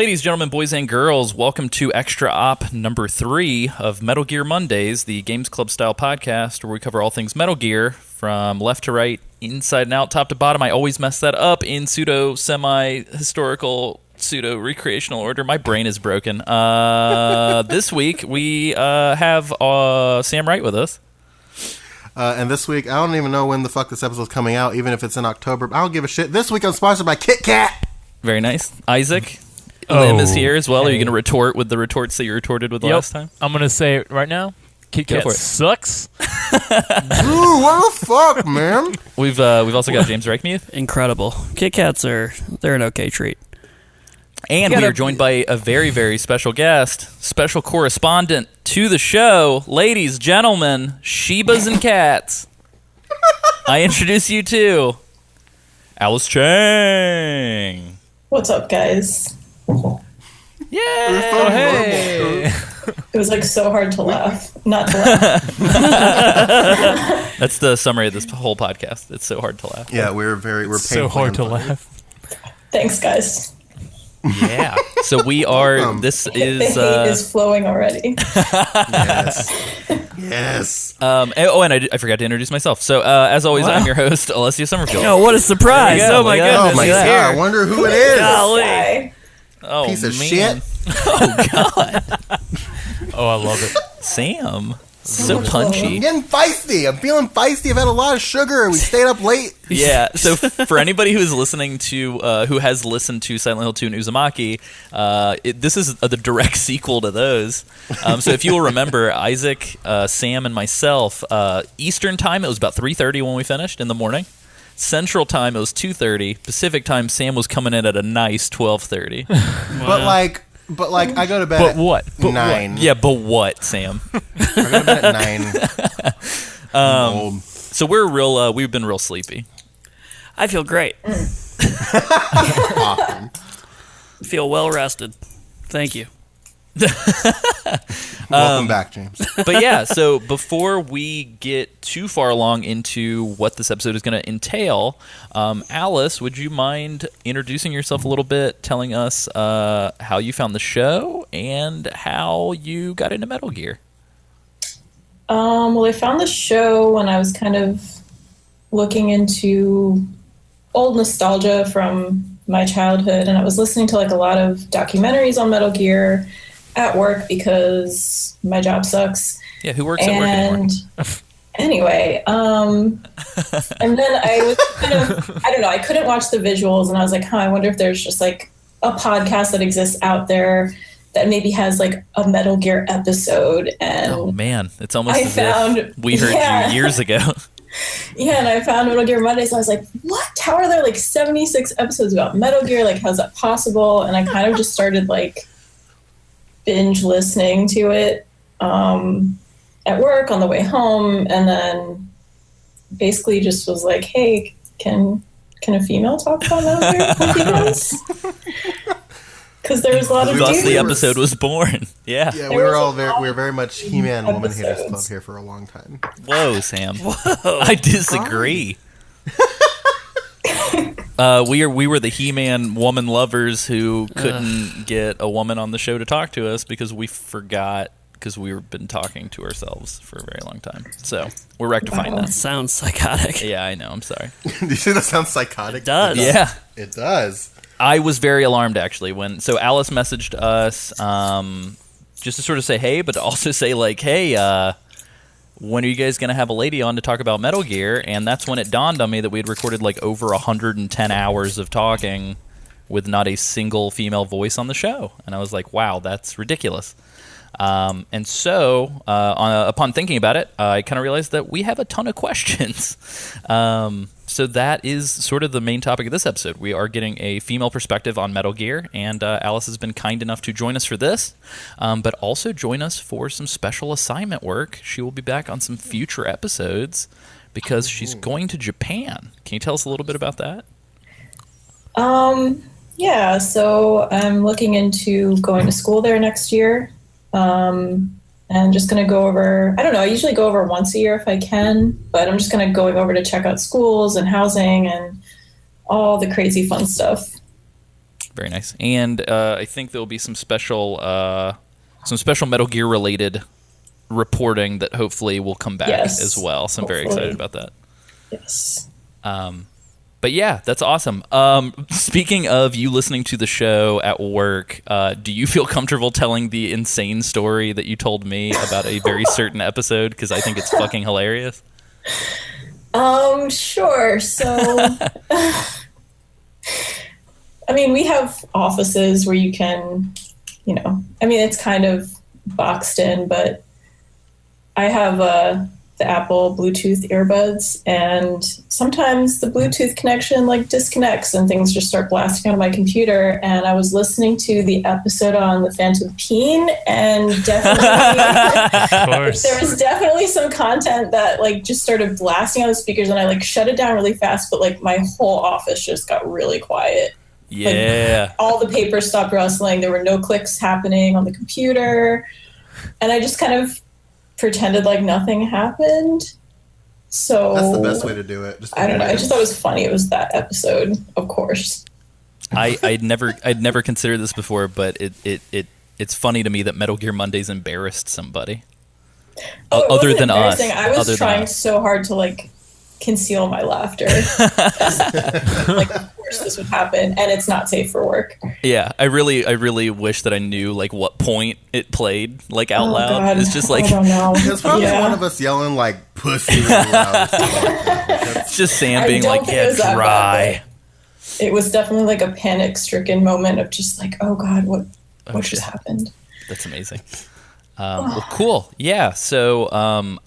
Ladies, gentlemen, boys, and girls, welcome to Extra Op number 3 of Metal Gear Mondays, the Games Club style podcast where we cover all things Metal Gear from left to right, inside and out, top to bottom. I always mess that up in pseudo, semi-historical, pseudo recreational order. My brain is broken. This week we have Sam Wright with us. And this week, I don't even know when the fuck this episode's coming out, even if it's in October. I don't give a shit. This week I'm sponsored by Kit Kat. Very nice. Isaac. Lim is here as well. Hey. Are you going to retort with the retorts that you retorted with last time? I'm going to say it right now. Kit Kat sucks. Dude, what the fuck, man? We've also got James Reichmuth. Incredible. Kit Kats they're an okay treat. And we are joined by a very, very special guest, special correspondent to the show. Ladies, gentlemen, Shebas and Cats. I introduce you to Allis Chang. What's up, guys? Yay! Oh, hey! It was like so hard to laugh. Not to laugh. That's the summary of this whole podcast. It's so hard to laugh. Yeah, we're so hard to laugh. Thanks, guys. Yeah. So we are. This is. The hate is flowing already. Yes. And I forgot to introduce myself. So as always, I'm your host, Alessia Summerfield. Oh, what a surprise! Oh my goodness! Oh my god! I wonder who it is. Golly. Oh, piece of man. shit. Oh god. Oh, I love it. Sam. So punchy. I'm getting feisty. I'm feeling feisty. I've had a lot of sugar. We stayed up late. Yeah. So for anybody who is listening to, who has listened to Silent Hill 2 and Uzumaki, this is the direct sequel to those. So if you will remember, Isaac, Sam, and myself, Eastern time, it was about 3:30 when we finished in the morning. Central time, it was 2:30. Pacific time, Sam was coming in at a nice 12:30. But like, I go to bed But what? But 9. Yeah, but what, Sam? I go to bed at 9. So we've been real sleepy. I feel great. Awesome. Feel well rested. Thank you. Welcome back, James. But yeah, so before we get too far along into what this episode is going to entail, Allis, would you mind introducing yourself a little bit, telling us how you found the show and how you got into Metal Gear? Well, I found the show when I was kind of looking into old nostalgia from my childhood, and I was listening to like a lot of documentaries on Metal Gear at work because my job sucks. Yeah, who works at work anymore? Anyway, and then I was kind of, I don't know, I couldn't watch the visuals, and I was like, I wonder if there's just like a podcast that exists out there that maybe has like a Metal Gear episode. And oh man, it's almost as if we heard you years ago. Yeah, and I found Metal Gear Mondays, and I was like, what? How are there like 76 episodes about Metal Gear? Like, how's that possible? And I kind of just started like binge listening to it at work on the way home, and then basically just was like, hey, can a female talk about Metal Gear with you guys? Because there was a lot of Thus dudes. the episode was born. Yeah. Yeah, we were very much He-Man Woman Haters Club here for a long time. Whoa, Sam. Whoa. I disagree. We were the He-Man woman lovers who couldn't get a woman on the show to talk to us because we forgot, because we've been talking to ourselves for a very long time. So we're rectifying that. Sounds psychotic. Yeah, I know. I'm sorry. Do you think that sounds psychotic? It does. Yeah. It does. I was very alarmed, actually, so Allis messaged us just to sort of say hey, but to also say, like, hey, when are you guys going to have a lady on to talk about Metal Gear? And that's when it dawned on me that we had recorded, like, over 110 hours of talking with not a single female voice on the show. And I was like, wow, that's ridiculous. And so, upon thinking about it, I kind of realized that we have a ton of questions. So that is sort of the main topic of this episode. We are getting a female perspective on Metal Gear, and Allis has been kind enough to join us for this, but also join us for some special assignment work. She will be back on some future episodes because she's going to Japan. Can you tell us a little bit about that? Yeah, so I'm looking into going to school there next year. And just going to go over, I don't know, I usually go over once a year if I can, but I'm just going to go over to check out schools and housing and all the crazy fun stuff. Very nice. And I think there will be some special Metal Gear related reporting that hopefully will come back as well. So I'm very excited about that. Yes. But yeah, that's awesome. Speaking of you listening to the show at work, do you feel comfortable telling the insane story that you told me about a very certain episode? Because I think it's fucking hilarious. Sure. So, I mean, we have offices where you can, it's kind of boxed in, but I have the Apple Bluetooth earbuds, and sometimes the Bluetooth connection disconnects and things just start blasting out of my computer. And I was listening to the episode on the Phantom Peen, and definitely there was definitely some content that just started blasting out of the speakers, and I shut it down really fast, but my whole office just got really quiet. Yeah. All the papers stopped rustling. There were no clicks happening on the computer, and I just kind of pretended like nothing happened. So that's the best way to do it. I don't know. I just thought it was funny. It was that episode, of course. I'd never considered this before, but it's funny to me that Metal Gear Monday's embarrassed somebody. Other than us. I was trying so hard to conceal my laughter. Of course this would happen, and it's not safe for work. Yeah, I really wish that I knew what point it played out loud. God. It's just I don't know. There's probably one of us yelling pussy really loud. It's just Sam being yeah, dry. It was definitely a panic-stricken moment of just oh God, what just happened? That's amazing. Well, cool. Yeah. So go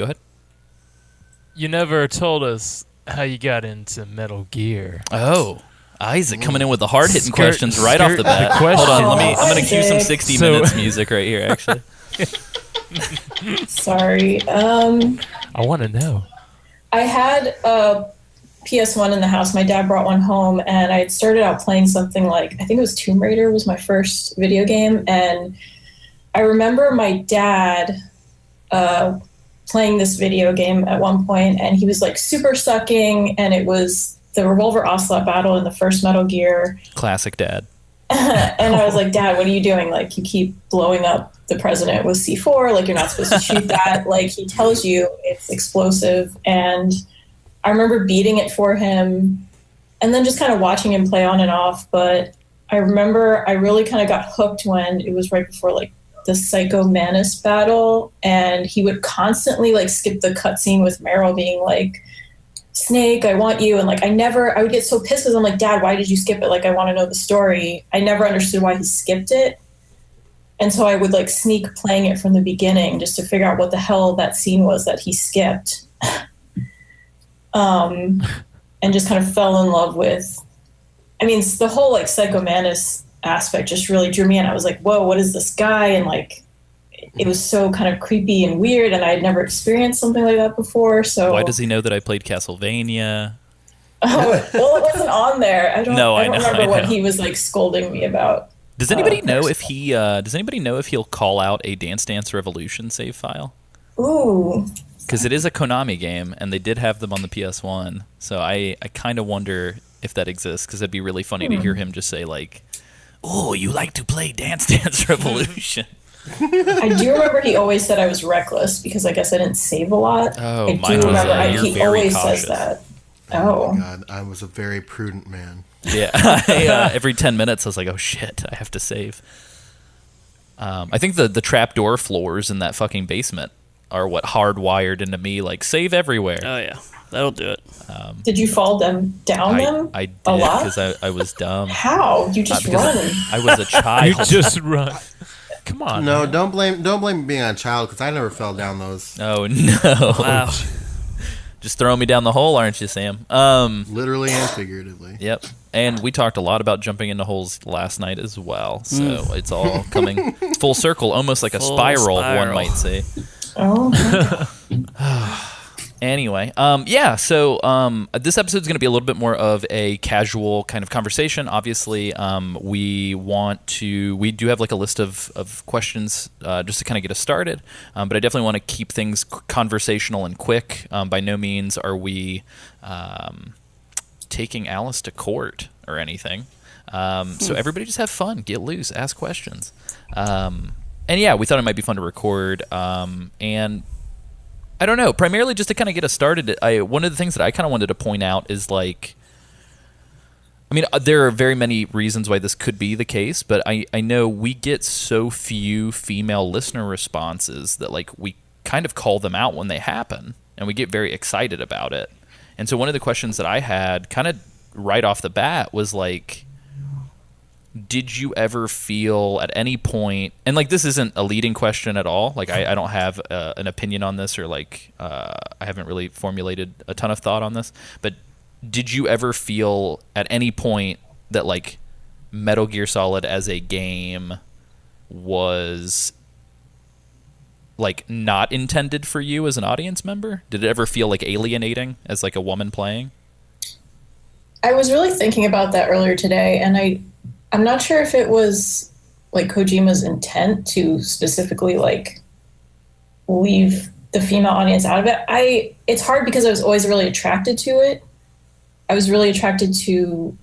ahead. You never told us how you got into Metal Gear. Oh, Isaac coming in with the hard-hitting questions right off the bat. Hold on, I'm going to cue some 60 Minutes music right here, actually. Sorry. I want to know. I had a PS1 in the house. My dad brought one home, and I had started out playing something I think it was Tomb Raider was my first video game, and I remember my dad playing this video game at one point, and he was super sucking, and it was the Revolver Ocelot battle in the first Metal Gear. Classic dad. And I was like, Dad, what are you doing? You keep blowing up the president with C4, you're not supposed to shoot that. He tells you it's explosive. And I remember beating it for him and then just kind of watching him play on and off. But I remember I really kind of got hooked when it was right before the Psycho Manus battle, and he would constantly skip the cutscene with Meryl being Snake, I want you. And I would get so pissed because I'm Dad, why did you skip it? I want to know the story. I never understood why he skipped it. And so I would sneak playing it from the beginning just to figure out what the hell that scene was that he skipped. And just kind of fell in love with, the whole Psycho Manus aspect just really drew me in. I was whoa, what is this guy? And it was so kind of creepy and weird, and I had never experienced something like that before. So why does he know that I played Castlevania? Oh, well, it wasn't on there. I don't remember what he was scolding me about. Does anybody know if he? Does anybody know if he'll call out a Dance Dance Revolution save file? Ooh. Because it is a Konami game, and they did have them on the PS1. So I kind of wonder if that exists, because it'd be really funny to hear him just say "Oh, you like to play Dance Dance Revolution." I do remember he always said I was reckless because I guess I didn't save a lot. Oh, I mine do was remember you're he very always cautious. says that. Oh my God, I was a very prudent man. Yeah, every 10 minutes I was oh shit, I have to save. I think the trapdoor floors in that fucking basement are what hardwired into me save everywhere. Oh yeah, that'll do it. Did you fall them? I did a lot? because I was dumb. How? You just Because run. I was a child. You just run. Come on. No, man. don't blame being a child, because I never fell down those. Oh no! Wow. Just throwing me down the hole, aren't you, Sam? Literally and figuratively. Yep. And we talked a lot about jumping into holes last night as well, so it's all coming full circle, almost like a Full spiral, one spiral. might say. Oh. Anyway, yeah, so this episode is going to be a little bit more of a casual kind of conversation. Obviously, we do have a list of questions just to kind of get us started, but I definitely want to keep things conversational and quick. By no means are we taking Alice to court or anything. So everybody just have fun, get loose, ask questions. And yeah, we thought it might be fun to record. And I don't know, primarily just to kind of get us started. One of the things that I kind of wanted to point out is like, I mean, there are very many reasons why this could be the case, but I know we get so few female listener responses that like we kind of call them out when they happen, and we get very excited about it. And so one of the questions that I had kind of right off the bat was like, did you ever feel at any point, and like this isn't a leading question at all, like I don't have an opinion on this, or like I haven't really formulated a ton of thought on this, but did you ever feel at any point that like Metal Gear Solid as a game was like not intended for you as an audience member? Did it ever feel like alienating as like a woman playing? I was really thinking about that earlier today, and I'm not sure if it was like Kojima's intent to specifically like leave the female audience out of it. It's hard because I was always really attracted to it. I was really attracted to,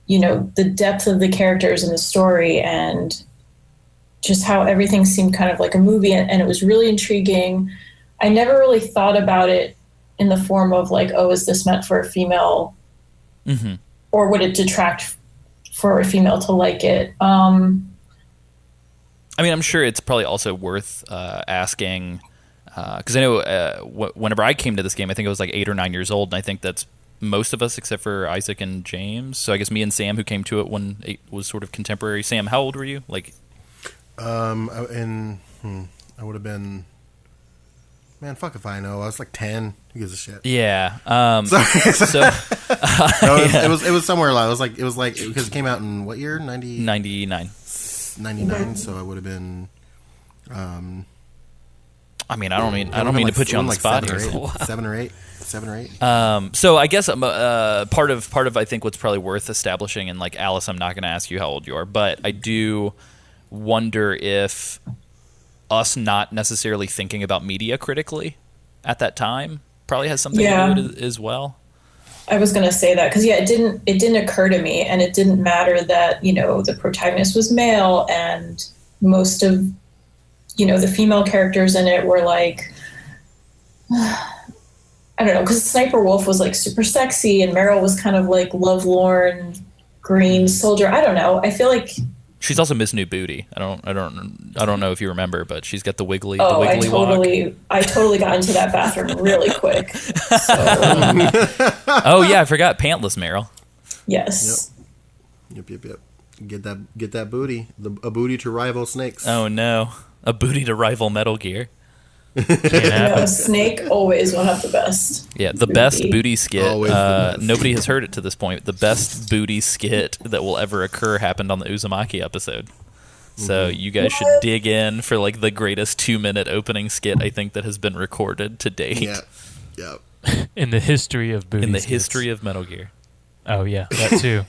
you know, the depth of the characters and the story, and just how everything seemed kind of like a movie, and it was really intriguing. I never really thought about it in the form of like, oh, is this meant for a female, or would it detract for a female to like it? I mean, I'm sure it's probably also worth asking, because I know whenever I came to this game, I think I was like 8 or 9 years old, and I think that's most of us except for Isaac and James. So I guess me and Sam, who came to it when it was sort of contemporary. Sam, how old were you? Like, I would have been, man, fuck if I know. I was like 10. Who gives a shit? Yeah. Sorry. So No, it was somewhere like it was like because it came out in what year? 99. 99. So I would have been. I mean, I don't mean to put you on the spot here. 7 or 8. So I guess part of I think what's probably worth establishing, and like Alice, I'm not going to ask you how old you are, but I do wonder if us not necessarily thinking about media critically at that time probably has something to do with it as well. I was going to say that because it didn't occur to me, and it didn't matter that, you know, the protagonist was male, and most of, you know, the female characters in it were like, I don't know, because Sniper Wolf was like super sexy, and Meryl was kind of like lovelorn green soldier. I don't know. I feel like she's also Miss New Booty. I don't know if you remember, but she's got the wiggly walk. I totally got into that bathroom really quick. So. Oh yeah, I forgot pantless Meryl. Yes. Yep. Get that booty. A booty to rival Snakes. Oh no, a booty to rival Metal Gear. No, Snake always went up the best. Yeah, the best booty skit. Nobody has heard it to this point. The best booty skit that will ever occur happened on the Uzumaki episode. So you guys should dig in for like the greatest 2-minute opening skit I think that has been recorded to date. Yeah. In the history of booty skits. History of Metal Gear. Oh yeah, that too.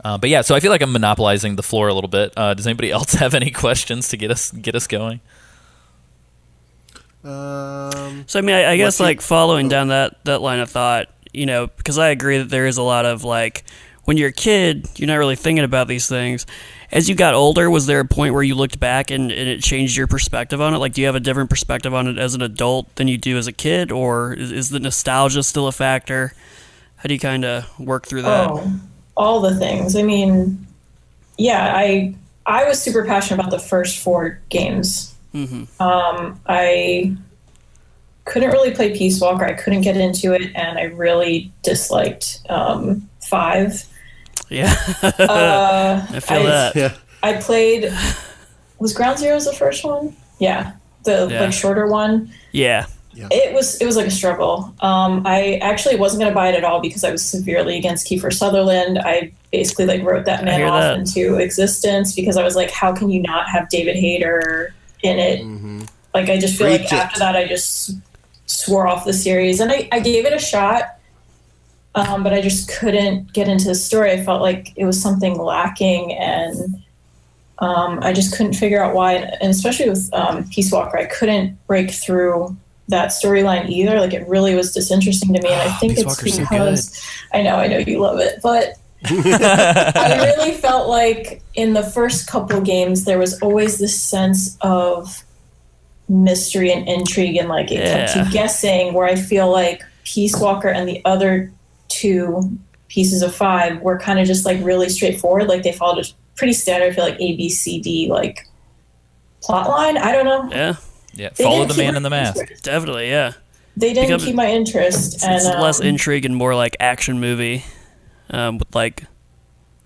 But yeah, so I feel like I'm monopolizing the floor a little bit. Does anybody else have any questions to get us going? So I mean, I guess like following down that line of thought, you know, because I agree that there is a lot of like, when you're a kid, you're not really thinking about these things. As you got older, was there a point where you looked back and it changed your perspective on it? Like, do you have a different perspective on it as an adult than you do as a kid, or is the nostalgia still a factor? How do you kind of work through that? Oh, all the things. I mean, yeah, I was super passionate about the first 4 games. I couldn't really play Peace Walker. I couldn't get into it, and I really disliked 5. Yeah, I feel that. Yeah. I played. Was Ground Zeroes the first one? Yeah, like shorter one. Yeah. It was like a struggle. I actually wasn't going to buy it at all because I was severely against Kiefer Sutherland. I basically like wrote that man off into existence because I was like, how can you not have David Hayter in it? Like, I just feel like after that I just swore off the series, and I gave it a shot, but I just couldn't get into the story. I felt like it was something lacking, and I just couldn't figure out why. And especially with Peace Walker, I couldn't break through that storyline either. Like, it really was disinteresting to me, and I think Peace it's Walker's so because I know you love it, but I really felt like in the first couple games there was always this sense of mystery and intrigue, and like it kept you guessing, where I feel like Peace Walker and the other two pieces of 5 were kind of just like really straightforward. Like, they followed a pretty standard, I feel like, ABCD like plot line. I don't know. Yeah, follow the man in the mask. definitely. Yeah, They didn't keep my interest. it's less intrigue and more like action movie, with like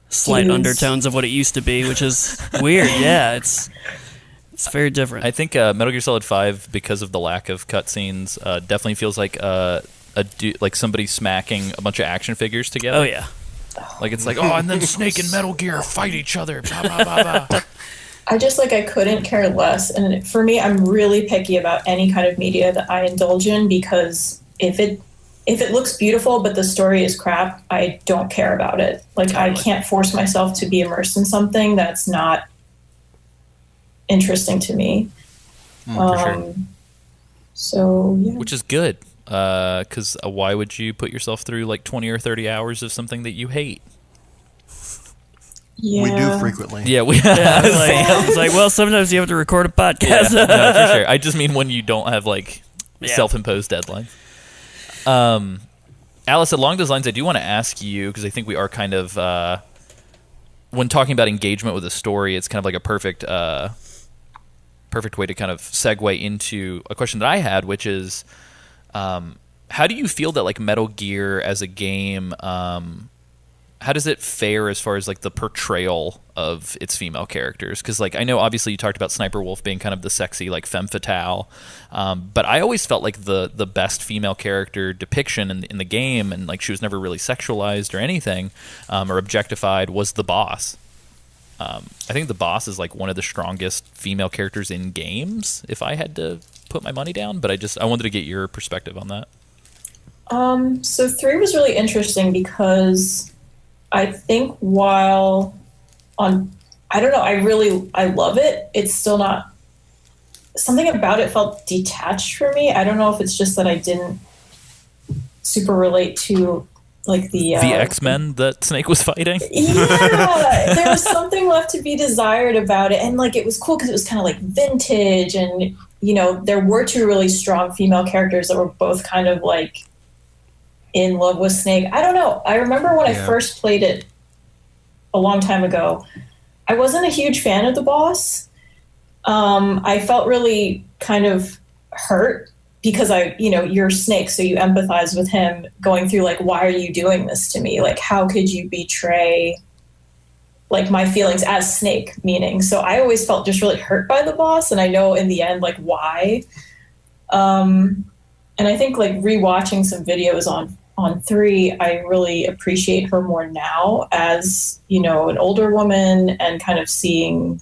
slight Dudes. undertones of what it used to be, which is weird. Yeah, it's very different. I think Metal Gear Solid 5, because of the lack of cutscenes, definitely feels like like somebody smacking a bunch of action figures together. Oh yeah. Like, it's like, oh, and then Snake and Metal Gear fight each other. Blah, blah, blah, blah. I just like, I couldn't care less. And for me, I'm really picky about any kind of media that I indulge in, because if it looks beautiful but the story is crap, I don't care about it. Like, I can't force myself to be immersed in something that's not interesting to me. For sure. So yeah. Which is good, because why would you put yourself through like 20 or 30 hours of something that you hate? Yeah. We do frequently. Yeah, we. It's like, well, sometimes you have to record a podcast. No, for sure. I just mean when you don't have like Yeah. self-imposed deadlines. Alice, along those lines, I do want to ask you, because I think we are kind of, when talking about engagement with a story, it's kind of like a perfect way to kind of segue into a question that I had, which is, how do you feel that like Metal Gear as a game, how does it fare as far as like the portrayal of its female characters? Because like, I know obviously you talked about Sniper Wolf being kind of the sexy like femme fatale, but I always felt like the best female character depiction in the game, and like she was never really sexualized or anything, or objectified, was the boss. I think the boss is like one of the strongest female characters in games, if I had to put my money down. But I wanted to get your perspective on that. So 3 was really interesting because I think while I don't know, I love it. It's still not, something about it felt detached for me. I don't know if it's just that I didn't super relate to like the X-Men that Snake was fighting. Yeah, there was something left to be desired about it, and like it was cool because it was kind of like vintage, and you know, there were 2 really strong female characters that were both kind of like in love with Snake. I don't know. I remember when I first played it a long time ago, I wasn't a huge fan of the boss. I felt really kind of hurt because you're Snake, so you empathize with him going through like, why are you doing this to me? Like, how could you betray like my feelings as Snake, meaning? So I always felt just really hurt by the boss, and I know in the end like why. And I think like rewatching some videos on 3, I really appreciate her more now as, you know, an older woman, and kind of seeing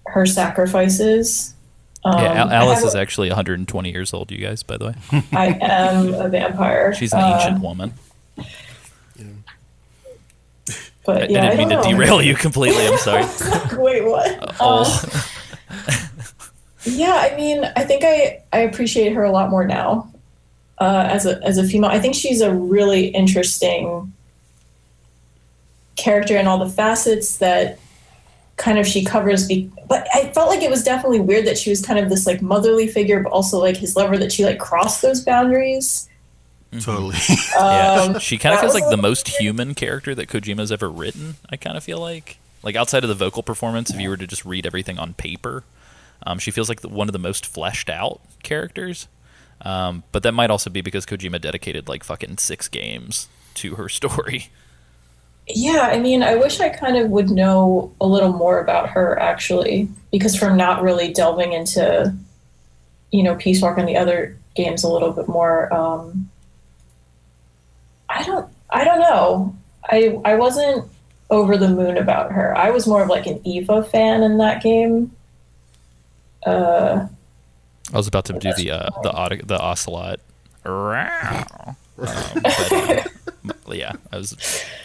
her sacrifices. Alice is actually 120 years old, you guys, by the way. I am a vampire. She's an ancient woman. But I didn't mean to derail you completely. I'm sorry. Wait, what? Yeah, I mean, I think I appreciate her a lot more now as a female. I think she's a really interesting character in all the facets that kind of she covers. But I felt like it was definitely weird that she was kind of this like motherly figure, but also like his lover, that she like crossed those boundaries. Totally. Yeah, she kind of feels like the most human character that Kojima's ever written. I kind of feel like outside of the vocal performance, if you were to just read everything on paper, she feels like one of the most fleshed out characters. But that might also be because Kojima dedicated like fucking 6 games to her story. Yeah, I mean, I wish I kind of would know a little more about her, actually, because from not really delving into, you know, Peace Walker and the other games a little bit more, I don't know. I wasn't over the moon about her. I was more of like an Eva fan in that game. I was about to do the ocelot. But, yeah,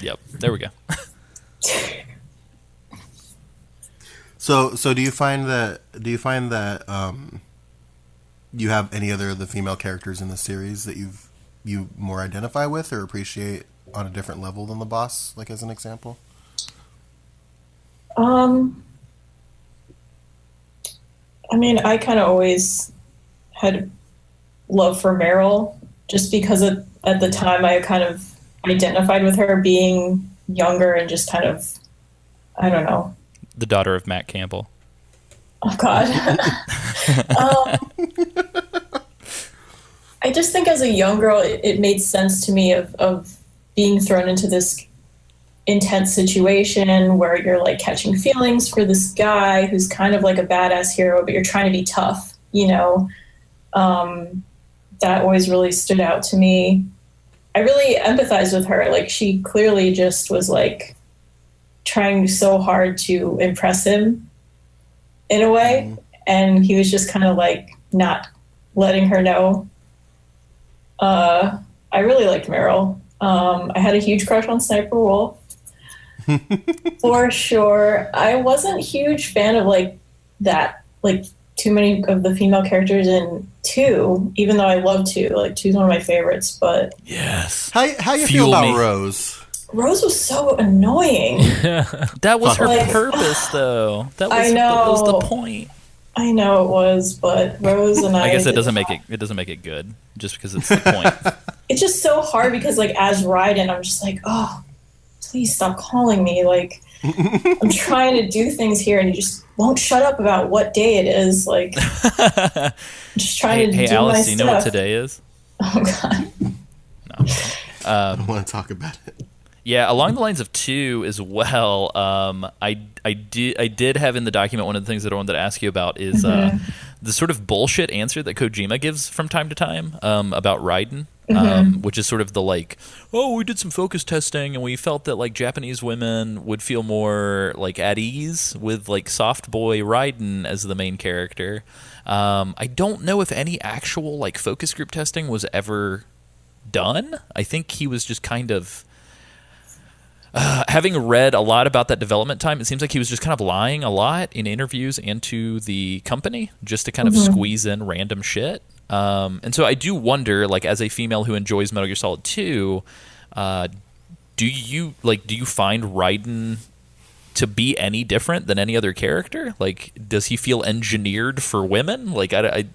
Yep, there we go. So do you find that you have any other of the female characters in the series that you more identify with or appreciate on a different level than the boss, like as an example? I mean, I kind of always had love for Meryl, just because at the time I kind of identified with her being younger and just kind of, I don't know. The daughter of Matt Campbell. Oh, God. I just think as a young girl, it made sense to me of being thrown into this intense situation where you're like catching feelings for this guy who's kind of like a badass hero, but you're trying to be tough, you know. That always really stood out to me. I really empathized with her. Like, she clearly just was like trying so hard to impress him in a way, and he was just kind of like not letting her know. I really liked Meryl. I had a huge crush on Sniper Wolf. For sure. I wasn't a huge fan of like that, like too many of the female characters in 2, even though I love 2. Like 2 is one of my favorites, but Yes. How you Fuel feel about me. Rose? Rose was so annoying. That was her Like- purpose, though. That I was, that was the know. point. I know it was, but Rose and I guess it did doesn't not- make it good just because it's the point. It's just so hard because like as Raiden, I'm just like, oh, please stop calling me. Like, I'm trying to do things here, and you just won't shut up about what day it is. Like, I'm just trying to Hey, do my Alice, do you know what stuff. today is? Oh God. I don't want to talk about it. Yeah, along the lines of 2 as well. I did have in the document one of the things that I wanted to ask you about is the sort of bullshit answer that Kojima gives from time to time about Raiden, which is sort of the like, oh, we did some focus testing and we felt that like Japanese women would feel more like at ease with like soft boy Raiden as the main character. I don't know if any actual like focus group testing was ever done. I think he was just kind of. Having read a lot about that development time, it seems like he was just kind of lying a lot in interviews and to the company just to kind of squeeze in random shit. And so I do wonder, like, as a female who enjoys Metal Gear Solid 2, do you find Raiden to be any different than any other character? Like, does he feel engineered for women? Like, I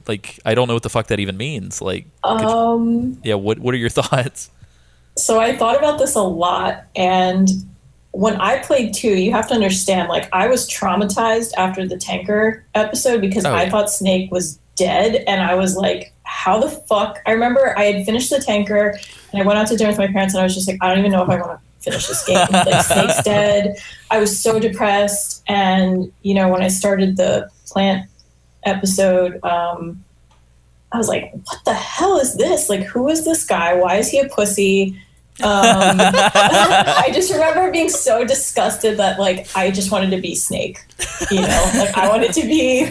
don't know what the fuck that even means. Like, what are your thoughts? So I thought about this a lot, and when I played 2, you have to understand, like, I was traumatized after the tanker episode because I thought Snake was dead, and I was like, how the fuck? I remember I had finished the tanker, and I went out to dinner with my parents, and I was just like, I don't even know if I want to finish this game. Like, Snake's dead. I was so depressed, and, you know, when I started the plant episode, I was like, what the hell is this? Like, who is this guy? Why is he a pussy? I just remember being so disgusted that like I just wanted to be Snake, you know, like I wanted to be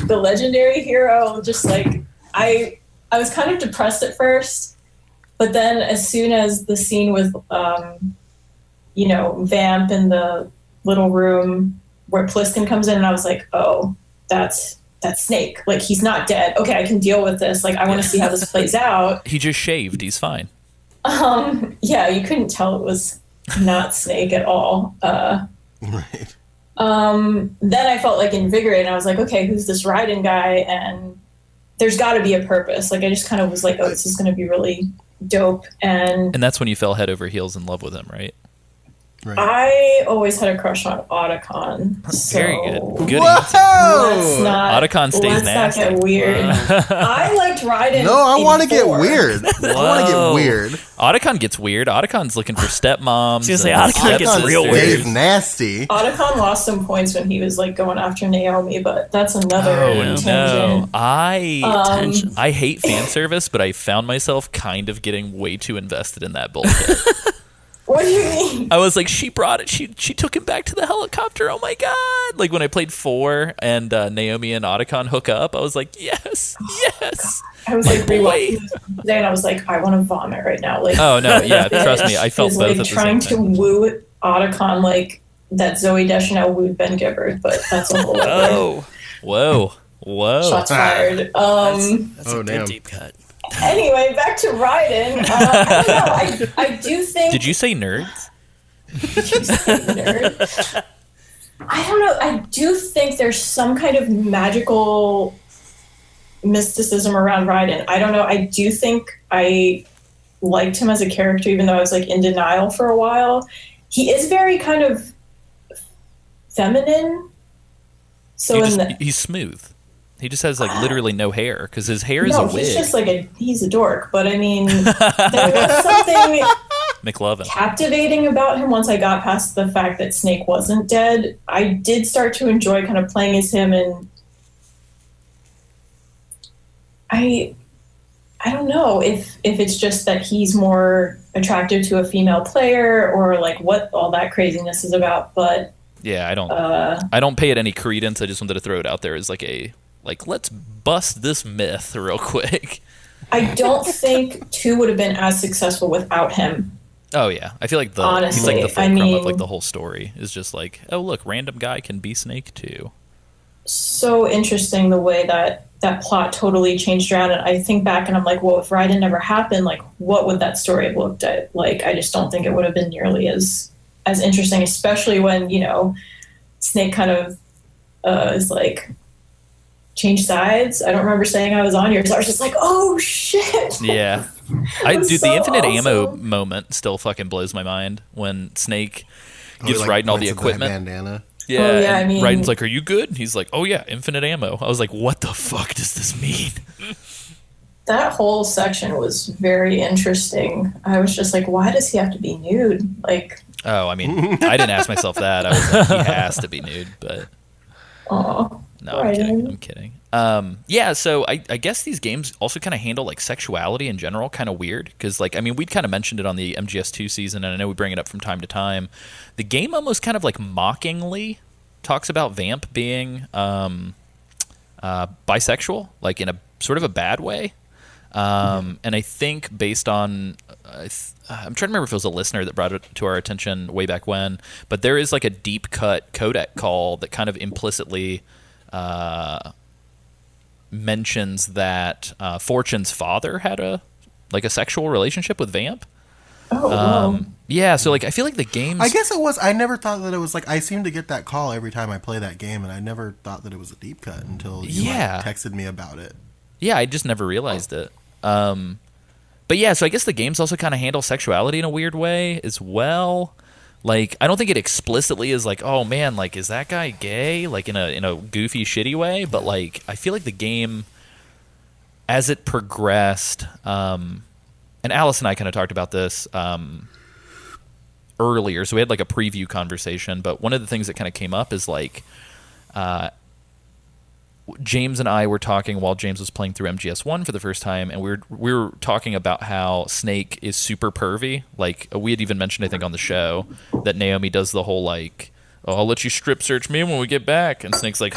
the legendary hero. Just like I was kind of depressed at first, but then as soon as the scene with you know, Vamp in the little room where Pliskin comes in, and I was like, oh, that's Snake. Like, he's not dead. Okay, I can deal with this. Like, I want to see how this plays out. He just shaved. He's fine. Yeah, you couldn't tell it was not Snake at all. Right. Then I felt like invigorated, and I was like, okay, who's this Raiden guy? And there's got to be a purpose. Like, I just kind of was like, oh, this is going to be really dope. And that's when you fell head over heels in love with him, right? Right. I always had a crush on Otacon. So Very good. Good let's answer. not, Otacon stays let's nasty. not get weird. I liked Raiden. No, I want to get 4. weird. I want to get weird. Otacon gets weird. Otacon's looking for stepmoms. I was gonna say, and Otacon gets stepsisters. real weird. Stays nasty. Otacon lost some points when he was like going after Naomi, but that's another Oh tangent. no! Tension. I hate fan service, but I found myself kind of getting way too invested in that bullshit. What do you mean? I was like, she brought it. She took him back to the helicopter. Oh my god! Like when I played 4 and Naomi and Otacon hook up, I was like, yes, yes. I was My like boy. rewatching this today, and I was like, I want to vomit right now. Like, Oh no, yeah, trust me, I bitch felt is, both like at the trying same to time. woo Otacon like that Zoe Deschanel wooed Ben Gibbard, but that's a whole other. Oh, Whoa, Whoa. Shots fired. That's Oh, a damn. good deep cut. Anyway, back to Raiden. I don't know. I do think. Did you say nerds? Nerd. I don't know. I do think there's some kind of magical mysticism around Raiden. I don't know. I do think I liked him as a character, even though I was like in denial for a while. He is very kind of feminine. So He's smooth. He just has like literally no hair because his hair is no, a wig. he's just like he's a dork. But I mean, there was something McLovin. captivating about him once I got past the fact that Snake wasn't dead. I did start to enjoy kind of playing as him, and I don't know if it's just that he's more attractive to a female player or like what all that craziness is about, but Yeah, I don't pay it any credence. I just wanted to throw it out there as let's bust this myth real quick. I don't think 2 would have been as successful without him. Oh yeah, I feel like he's Honestly, like the fulcrum of mean- like the whole story is just like, oh look, random guy can be Snake too. So interesting the way that plot totally changed around, and I think back and I'm like, well, if Raiden never happened, like what would that story have looked at? Like I just don't think it would have been nearly as interesting, especially when, you know, Snake kind of is like change sides. I don't remember saying I was on yours. I was just like, oh shit. Yeah. was Dude, so the infinite ammo awesome. moment still fucking blows my mind when Snake Oh, gives he, like, Raiden all the points at equipment. bandana. Yeah, Oh, yeah, and I mean- Raiden's like, "Are you good?" And he's like, "Oh yeah, infinite ammo." I was like, "What the fuck does this mean?" That whole section was very interesting. I was just like, why does he have to be nude? Like, Oh, I mean, I didn't ask myself that. I was like, he has to be nude, but oh, no, I'm kidding. I'm kidding. Yeah, so I guess these games also kind of handle like sexuality in general kind of weird because like I mean we'd kind of mentioned it on the MGS2 season, and I know we bring it up from time to time. The game almost kind of like mockingly talks about Vamp being bisexual, like in a sort of a bad way. And I think based on, I'm trying to remember if it was a listener that brought it to our attention way back when, but there is like a deep cut codec call that kind of implicitly mentions that Fortune's father had a sexual relationship with Vamp. Oh, wow. Yeah, so like I feel like the games. I guess it was. I never thought that it was like. I seem to get that call every time I play that game, and I never thought that it was a deep cut until you texted me about it. Yeah, I just never realized it. But yeah, so I guess the games also kind of handle sexuality in a weird way as well. Like, I don't think it explicitly is like, oh man, like, is that guy gay? Like in a goofy, shitty way. But like, I feel like the game, as it progressed, and Alice and I kind of talked about this earlier, so we had like a preview conversation. But one of the things that kind of came up is like, James and I were talking while James was playing through MGS1 for the first time, and we were talking about how Snake is super pervy. Like, we had even mentioned, I think, on the show that Naomi does the whole, like, oh, I'll let you strip search me when we get back. And Snake's like,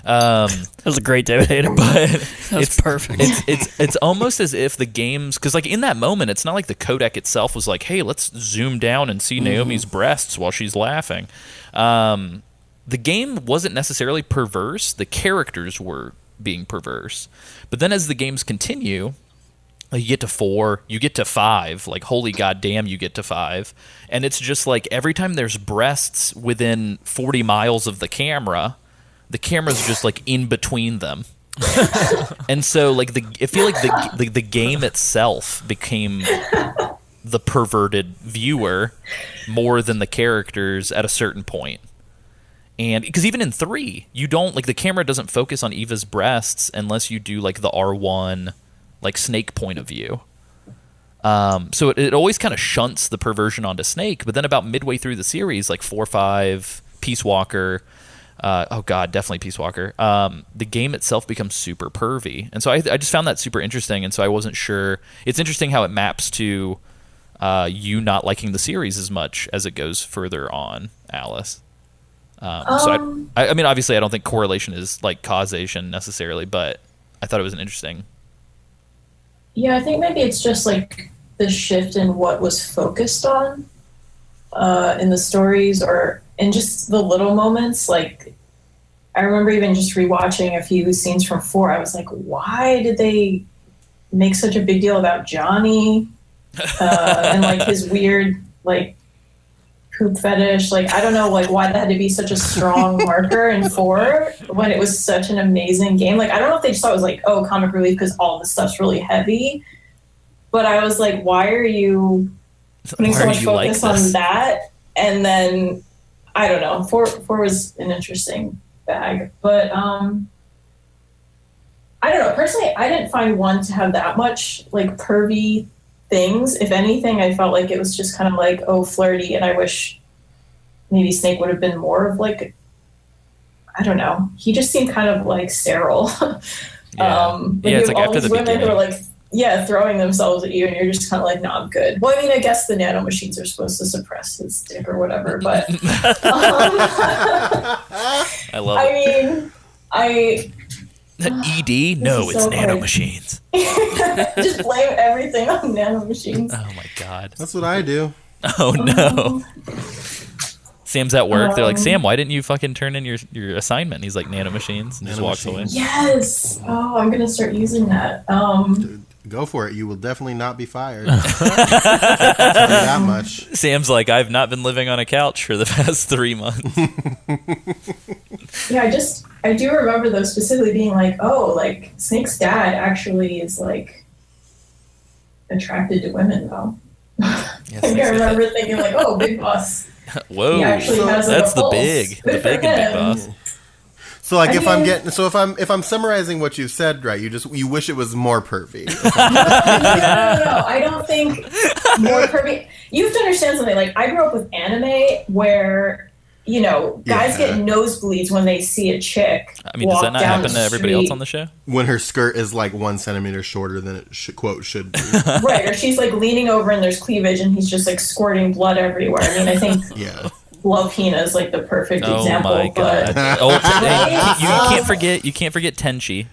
That was a great David Hayter, but that's perfect. it's almost as if the games, because like in that moment, it's not like the codec itself was like, hey, let's zoom down and see Naomi's breasts while she's laughing. The game wasn't necessarily perverse. The characters were being perverse. But then as the games continue, you get to 4, you get to 5, like holy goddamn, you get to 5. And it's just like every time there's breasts within 40 miles of the camera's just like in between them. And so like I feel like the game itself became the perverted viewer more than the characters at a certain point. And because even in 3, you don't like the camera doesn't focus on Eva's breasts unless you do like the R1 like Snake point of view. So it always kind of shunts the perversion onto Snake. But then about midway through the series, like 4, 5, Peace Walker, oh god, definitely Peace Walker. The game itself becomes super pervy, and so I just found that super interesting. And so I wasn't sure. It's interesting how it maps to you not liking the series as much as it goes further on, Alice. So I mean, obviously, I don't think correlation is like causation necessarily, but I thought it was an interesting. Yeah, I think maybe it's just like the shift in what was focused on in the stories or in just the little moments. Like I remember even just rewatching a few scenes from 4. I was like, why did they make such a big deal about Johnny and like his weird like poop fetish? Like, I don't know, like why that had to be such a strong marker in 4 when it was such an amazing game. Like, I don't know if they just thought it was like, oh, comic relief because all this stuff's really heavy. But I was like, why are you putting so much focus on that? And then I don't know. 4 was an interesting bag, but I don't know. Personally, I didn't find 1 to have that much like pervy things. If anything, I felt like it was just kind of like, oh, flirty, and I wish maybe Snake would have been more of like, I don't know. He just seemed kind of like sterile. Yeah, it's like after the women beginning. who are like, throwing themselves at you, and you're just kind of like, no, I'm good. Well, I mean, I guess the nanomachines are supposed to suppress his dick or whatever, but I love it. I mean, ED? No, is it's so hard. nanomachines. just blame everything on nanomachines. Oh my god. That's what I do. Oh no. Sam's at work. They're like, Sam, why didn't you fucking turn in your assignment? And he's like, nanomachines, and just walks away. Yes. Oh, I'm gonna start using that. Dude, go for it. You will definitely not be fired. I'll tell you that much. Sam's like, I've not been living on a couch for the past 3 months. Yeah, I do remember though specifically being like, oh, like Snake's dad actually is like attracted to women though. Yes, I remember thinking like, oh, Big Boss. Whoa, He actually has, like, that's a the pulse. big Good and Big for him. Boss. So like I if I'm summarizing what you said right, you wish it was more pervy. No, I don't think more pervy. You have to understand something. Like, I grew up with anime where, you know, guys get nosebleeds when they see a chick. I mean, does that not happen to the everybody else street. on the show? When her skirt is like 1 centimeter shorter than it should be. Right, or she's like leaning over and there's cleavage and he's just like squirting blood everywhere. I mean, I think Yeah. Love Hina is like the perfect Oh example. my god! But You can't forget Tenchi.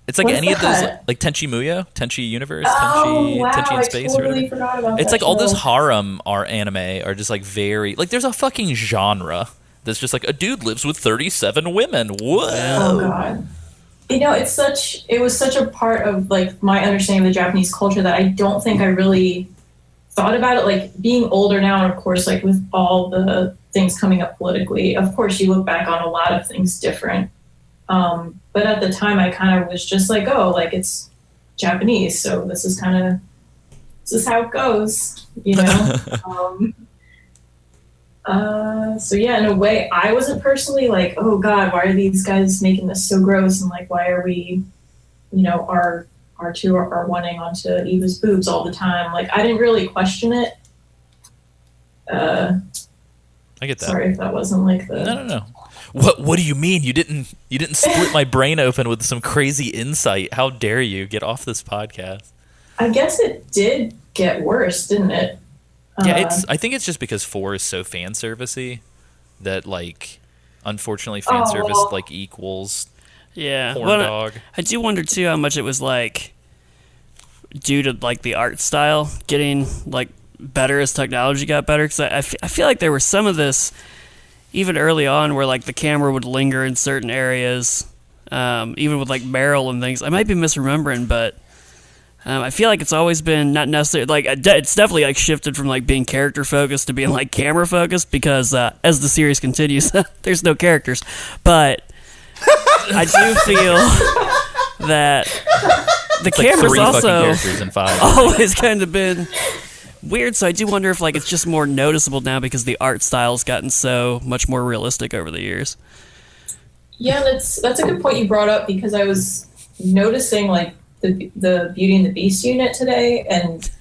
It's like What's any of those, that? like Tenchi Muyo, Tenchi Universe, oh wow, Tenchi in I Space, or totally whatever. forgot about It's that like all those show. harem are anime are just like very like there's a fucking genre that's just like a dude lives with 37 women. Whoa! Oh god. You know, it was such a part of like my understanding of the Japanese culture that I don't think I really thought about it. Like being older now, and of course, like with all the things coming up politically, of course you look back on a lot of things different. But at the time I kind of was just like, oh, like it's Japanese, so this is how it goes, you know? So yeah, in a way, I wasn't personally like, oh god, why are these guys making this so gross? And like, why are we, you know, our two are wanting onto Eva's boobs all the time? Like, I didn't really question it. I get that. Sorry if that wasn't like the. No. What do you mean? You didn't split my brain open with some crazy insight. How dare you? Get off this podcast. I guess it did get worse, didn't it? Yeah, I think it's just because 4 is so fan servicey that like unfortunately fan service like equals Yeah. porn Well, dog. I do wonder too how much it was like due to like the art style getting like better as technology got better. Because I feel like there was some of this even early on where like the camera would linger in certain areas, even with like Meryl and things. I might be misremembering, but I feel like it's always been not necessarily like it's definitely like shifted from like being character focused to being like camera focused because as the series continues, there's no characters. But I do feel that the It's like camera's 3 fucking also characters in 5. always kind of been weird. So I do wonder if like it's just more noticeable now because the art style's gotten so much more realistic over the years. Yeah, that's a good point you brought up because I was noticing like the Beauty and the Beast unit today, and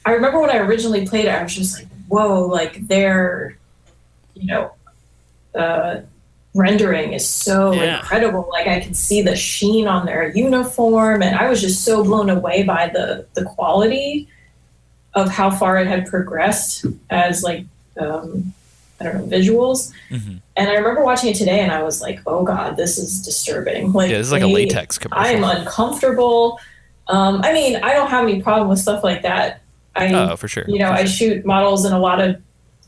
I remember when I originally played it, I was just like, whoa, like their, you know, rendering is so incredible. Like I could see the sheen on their uniform, and I was just so blown away by the quality of how far it had progressed as like I don't know, visuals. Mm-hmm. And I remember watching it today and I was like, oh god, this is disturbing. Like, yeah, this is like a latex commercial. I'm uncomfortable. I mean, I don't have any problem with stuff like that. Oh, for sure. You know, I shoot models in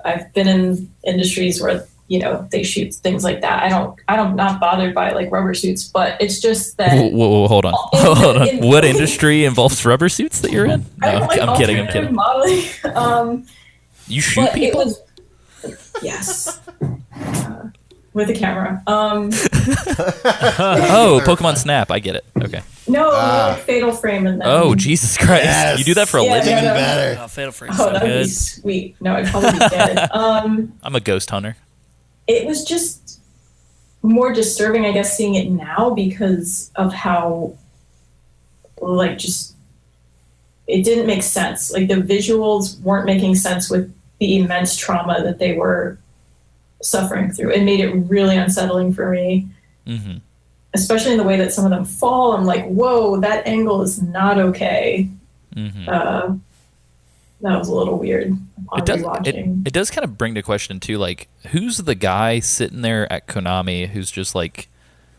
I've been in industries where they shoot things like that. I'm not bothered by like rubber suits, but it's just that. Whoa, hold on. Hold on. What industry involves rubber suits that you're in? No, I'm kidding. I'm kidding. Modeling. You shoot people? Yes. With a camera. Oh, Pokemon Snap. I get it. Okay. No, like Fatal Frame and then. Oh, Jesus Christ. Yes. You do that for a living? Even better. Oh, Fatal Frame. Oh, that'd be sweet. No, I'd probably be dead. I'm a ghost hunter. It was just more disturbing, I guess, seeing it now because of how, like, just it didn't make sense. Like, the visuals weren't making sense with the immense trauma that they were suffering through. It made it really unsettling for me, especially in the way that some of them fall. I'm like, whoa, that angle is not okay. That was a little weird. It does kind of bring to question too, like, who's the guy sitting there at Konami who's just like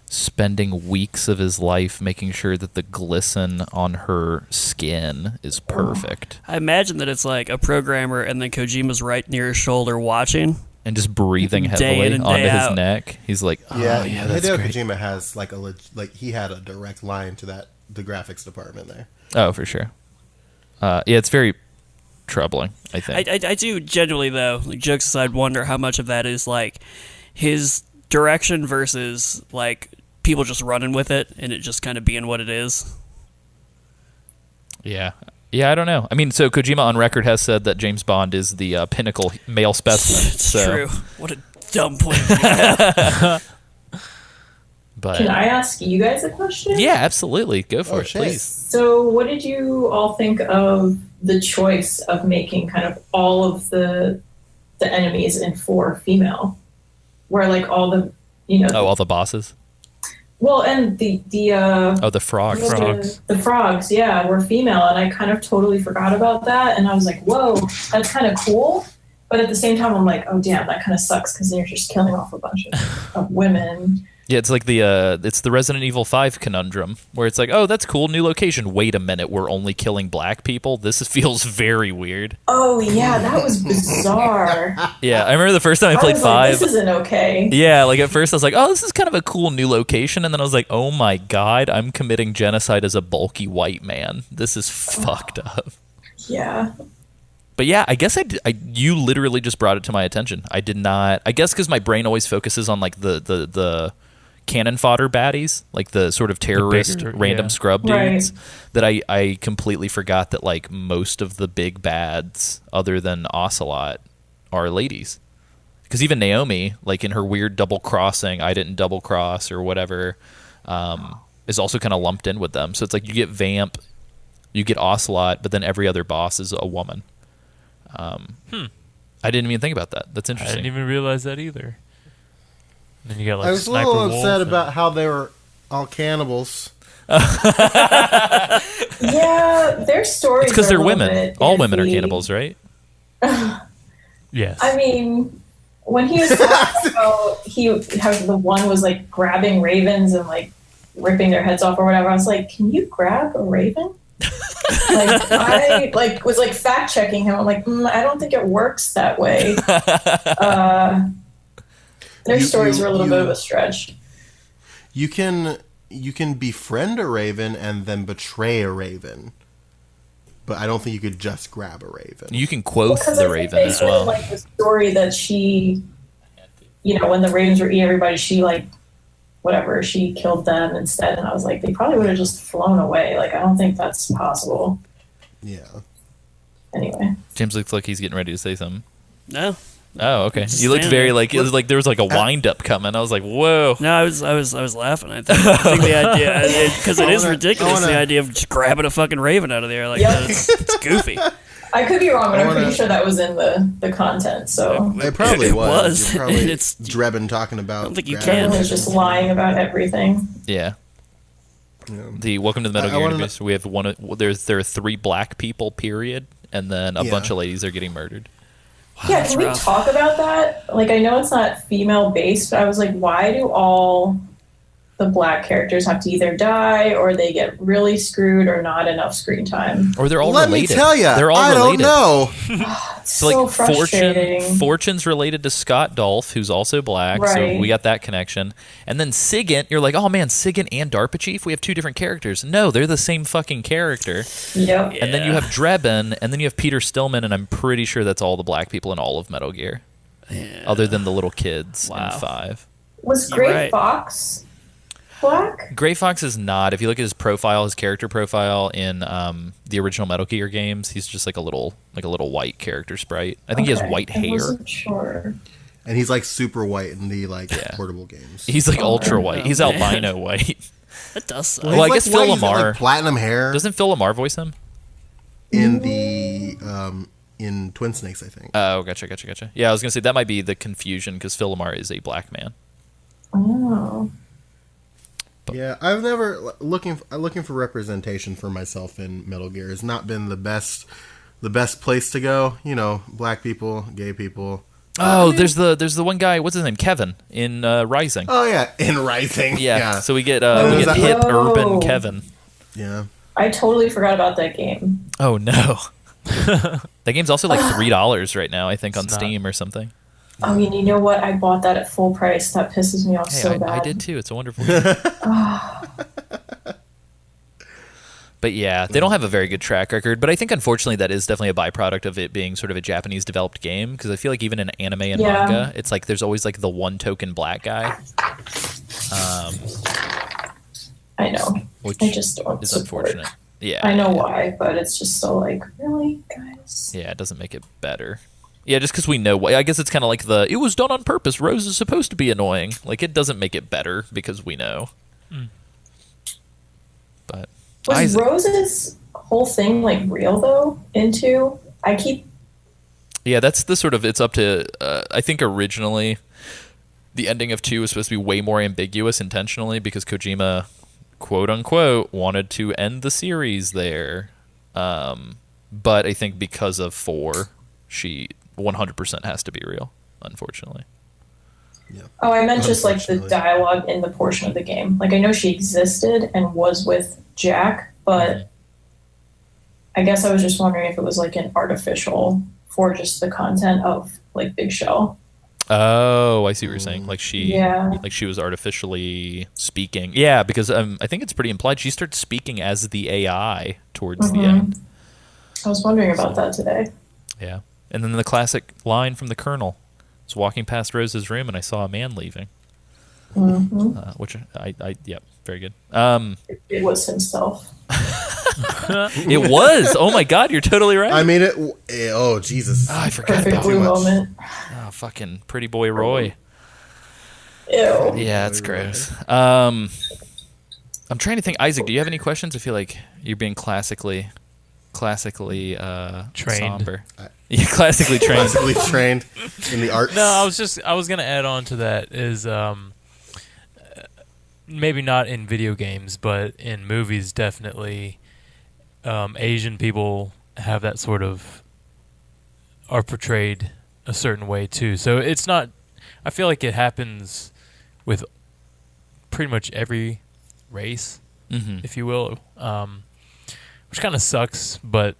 spending weeks of his life making sure that the glisten on her skin is perfect? I imagine that it's like a programmer and then Kojima's right near his shoulder watching. And just breathing Day heavily in and onto day his out. neck. He's like, oh, yeah, that's Hideo great. Kojima has like he had a direct line to the graphics department there. Oh, for sure. Yeah, it's very troubling, I think. I do genuinely, though, like, jokes aside, wonder how much of that is like his direction versus like people just running with it and it just kind of being what it is. Yeah. Yeah, I don't know. I mean, so Kojima on record has said that James Bond is the pinnacle male specimen. It's so. true. What a dumb point. To make. But Can I ask you guys a question? yeah, absolutely. Go for it, shit. please. So, what did you all think of the choice of making kind of all of the enemies in 4 female, where like all the Oh, all the bosses? well, and the The frogs. the frogs, yeah, were female, and I kind of totally forgot about that, and I was like, whoa, that's kind of cool. But at the same time, I'm like, oh damn, that kind of sucks because then you're just killing off a bunch of women. Yeah, it's like it's the Resident Evil 5 conundrum, where it's like, oh, that's cool, new location. Wait a minute, we're only killing black people? This feels very weird. Oh yeah, that was bizarre. Yeah, I remember the first time I played was 5. Like, this isn't okay. Yeah, like at first I was like, oh, this is kind of a cool new location. And then I was like, oh my god, I'm committing genocide as a bulky white man. This is fucked up. Yeah. But yeah, I guess you literally just brought it to my attention. I did not, I guess because my brain always focuses on like the cannon fodder baddies, like the sort of terrorist bigger, random yeah. scrub dudes, Right. that I completely forgot that like most of the big bads other than Ocelot are ladies. Because even Naomi, like in her weird double crossing, I didn't double cross or whatever, is also kind of lumped in with them. So it's like you get Vamp, you get Ocelot, but then every other boss is a woman. I didn't even think about that. That's I interesting. didn't even realize that either. Then you got like I was a Sniper little Wolf upset and- about how they were all cannibals. Yeah, their stories. It's because are they're a little women. bit All women are iffy. cannibals, right? Yes. I mean, when he was talking about how the one was like grabbing ravens and like ripping their heads off or whatever, I was like, can you grab a raven? Like I was like fact checking him. I'm like, I don't think it works that way. Their stories were a little bit of a stretch. You can befriend a raven and then betray a raven, but I don't think you could just grab a raven. You can quoth Because the I think raven they as said, well. like the story that she, when the ravens were eating everybody, she like, whatever, she killed them instead. And I was like, they probably would have just flown away. Like, I don't think that's possible. Yeah. Anyway. James looks like he's getting ready to say something. No. Oh, okay. Just You looked standing very there. like it was like there was like a wind up coming. I was like, whoa. No, I was laughing. I think the idea, because it is ridiculous. The idea of just grabbing a fucking raven out of there, like Yep. it's goofy. I could be wrong, but I'm wanna- pretty sure that was in the content. So It probably It was. was. You're probably It's- Drebin talking about. I don't think you grabbing can. everyone a was raven. just lying about everything. Yeah. Yeah. The Welcome to the Metal I Gear wanna universe. We have there are 3 black people, period, and then a Yeah. bunch of ladies are getting murdered. Yeah, that's can we rough. talk about that? Like, I know it's not female based, but I was like, why do all the black characters have to either die or they get really screwed or not enough screen time. Or they're all Let related. me tell you, they're all I related. don't know. It's So so like frustrating. Fortune's related to Scott Dolph, who's also black, so Right. we got that connection. And then Sigint, you're like, oh man, Sigint and DARPA Chief, we have two different characters. No, they're the same fucking character. Yep. And then you have Drebin, and then you have Peter Stillman, and I'm pretty sure that's all the black people in all of Metal Gear, other than the little kids in 5. Was You're Gray right. Fox black? Gray Fox is not. If you look at his profile, his character profile in the original Metal Gear games, he's just like a little white character sprite. I think he has Okay, white I hair. wasn't sure. And he's like super white in the Yeah. portable games. He's like ultra white. Oh, He's man. albino white. That does suck. Well, I He's guess like Phil white, he's got, Lamar- like, platinum hair Doesn't Phil Lamar voice him? in the in Twin Snakes, I think. Oh, gotcha. Yeah, I was gonna say that might be the confusion because Phil Lamar is a black man. Oh. Yeah, I've never looking for representation for myself in Metal Gear has not been the best place to go. You know, black people, gay people. Oh, there's the one guy. What's his name? Kevin in Rising. Oh yeah, in Rising. Yeah. So we get is that- hip Oh. urban Kevin. Yeah. I totally forgot about that game. Oh no. That game's also like $3 right now, I think, on It's not. Steam or something. Oh, and you know what? I bought that at full price. That pisses me off Hey, so bad. I did too. It's a wonderful game. But yeah, they don't have a very good track record. But I think, unfortunately, that is definitely a byproduct of it being sort of a Japanese-developed game. Because I feel like even in anime and Yeah. manga, it's like there's always like the one token black guy, I know. which I just don't is support. unfortunate. Yeah, I know why, but it's just so like, really, guys? Yeah, it doesn't make it better. Yeah, just because we know why. I guess it's kind of like it was done on purpose. Rose is supposed to be annoying. Like, it doesn't make it better because we know. But Was Isaac- Rose's whole thing like real though? Yeah, that's the sort of, it's up to, I think originally the ending of 2 was supposed to be way more ambiguous intentionally because Kojima, quote unquote, wanted to end the series there. But I think because of 4, she 100% has to be real, unfortunately. Oh, I meant just like the Unfortunately. dialogue in the portion of the game. Like I know she existed and was with Jack, but I guess I was just wondering if it was like an artificial for just the content of like Big Shell. Oh, I see what you're saying. Like Yeah. like she was artificially speaking. Yeah, because I think it's pretty implied she starts speaking as the AI towards the end. I was wondering about that today. Yeah. And then the classic line from the Colonel. I was walking past Rose's room and I saw a man leaving. Which yep, very good. It was himself. It was. Oh my God, you're totally right. I mean it. Oh Jesus! I forgot Perfect about blue much. moment. oh, fucking pretty boy Roy. Ew. Yeah, it's Roy. gross. I'm trying to think. Isaac, do you have any questions? I feel like you're being classically Trained. somber. Yeah, classically trained. Classically trained in the arts. No, I was gonna add on to that is maybe not in video games, but in movies definitely. Asian people have that sort of are portrayed a certain way too. So it's not. I feel like it happens with pretty much every race, Mm-hmm. if you will, which kind of sucks. But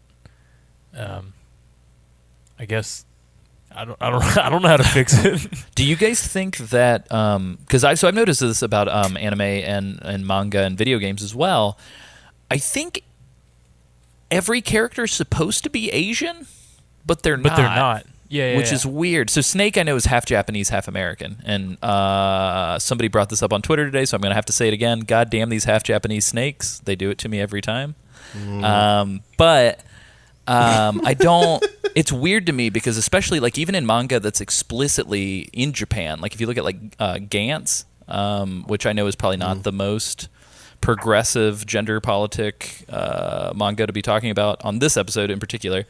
I guess I don't know how to fix it. Do you guys think that because I've noticed this about anime and manga and video games as well. I think every character is supposed to be Asian, but they're not. But they're not. Yeah, Which is weird. So Snake, I know, is half Japanese, half American, and somebody brought this up on Twitter today, so I'm going to have to say it again. God damn these half Japanese snakes! They do it to me every time. But I don't. It's weird to me because, especially like even in manga that's explicitly in Japan, like if you look at like Gantz, which I know is probably not the most progressive gender politic manga to be talking about on this episode in particular.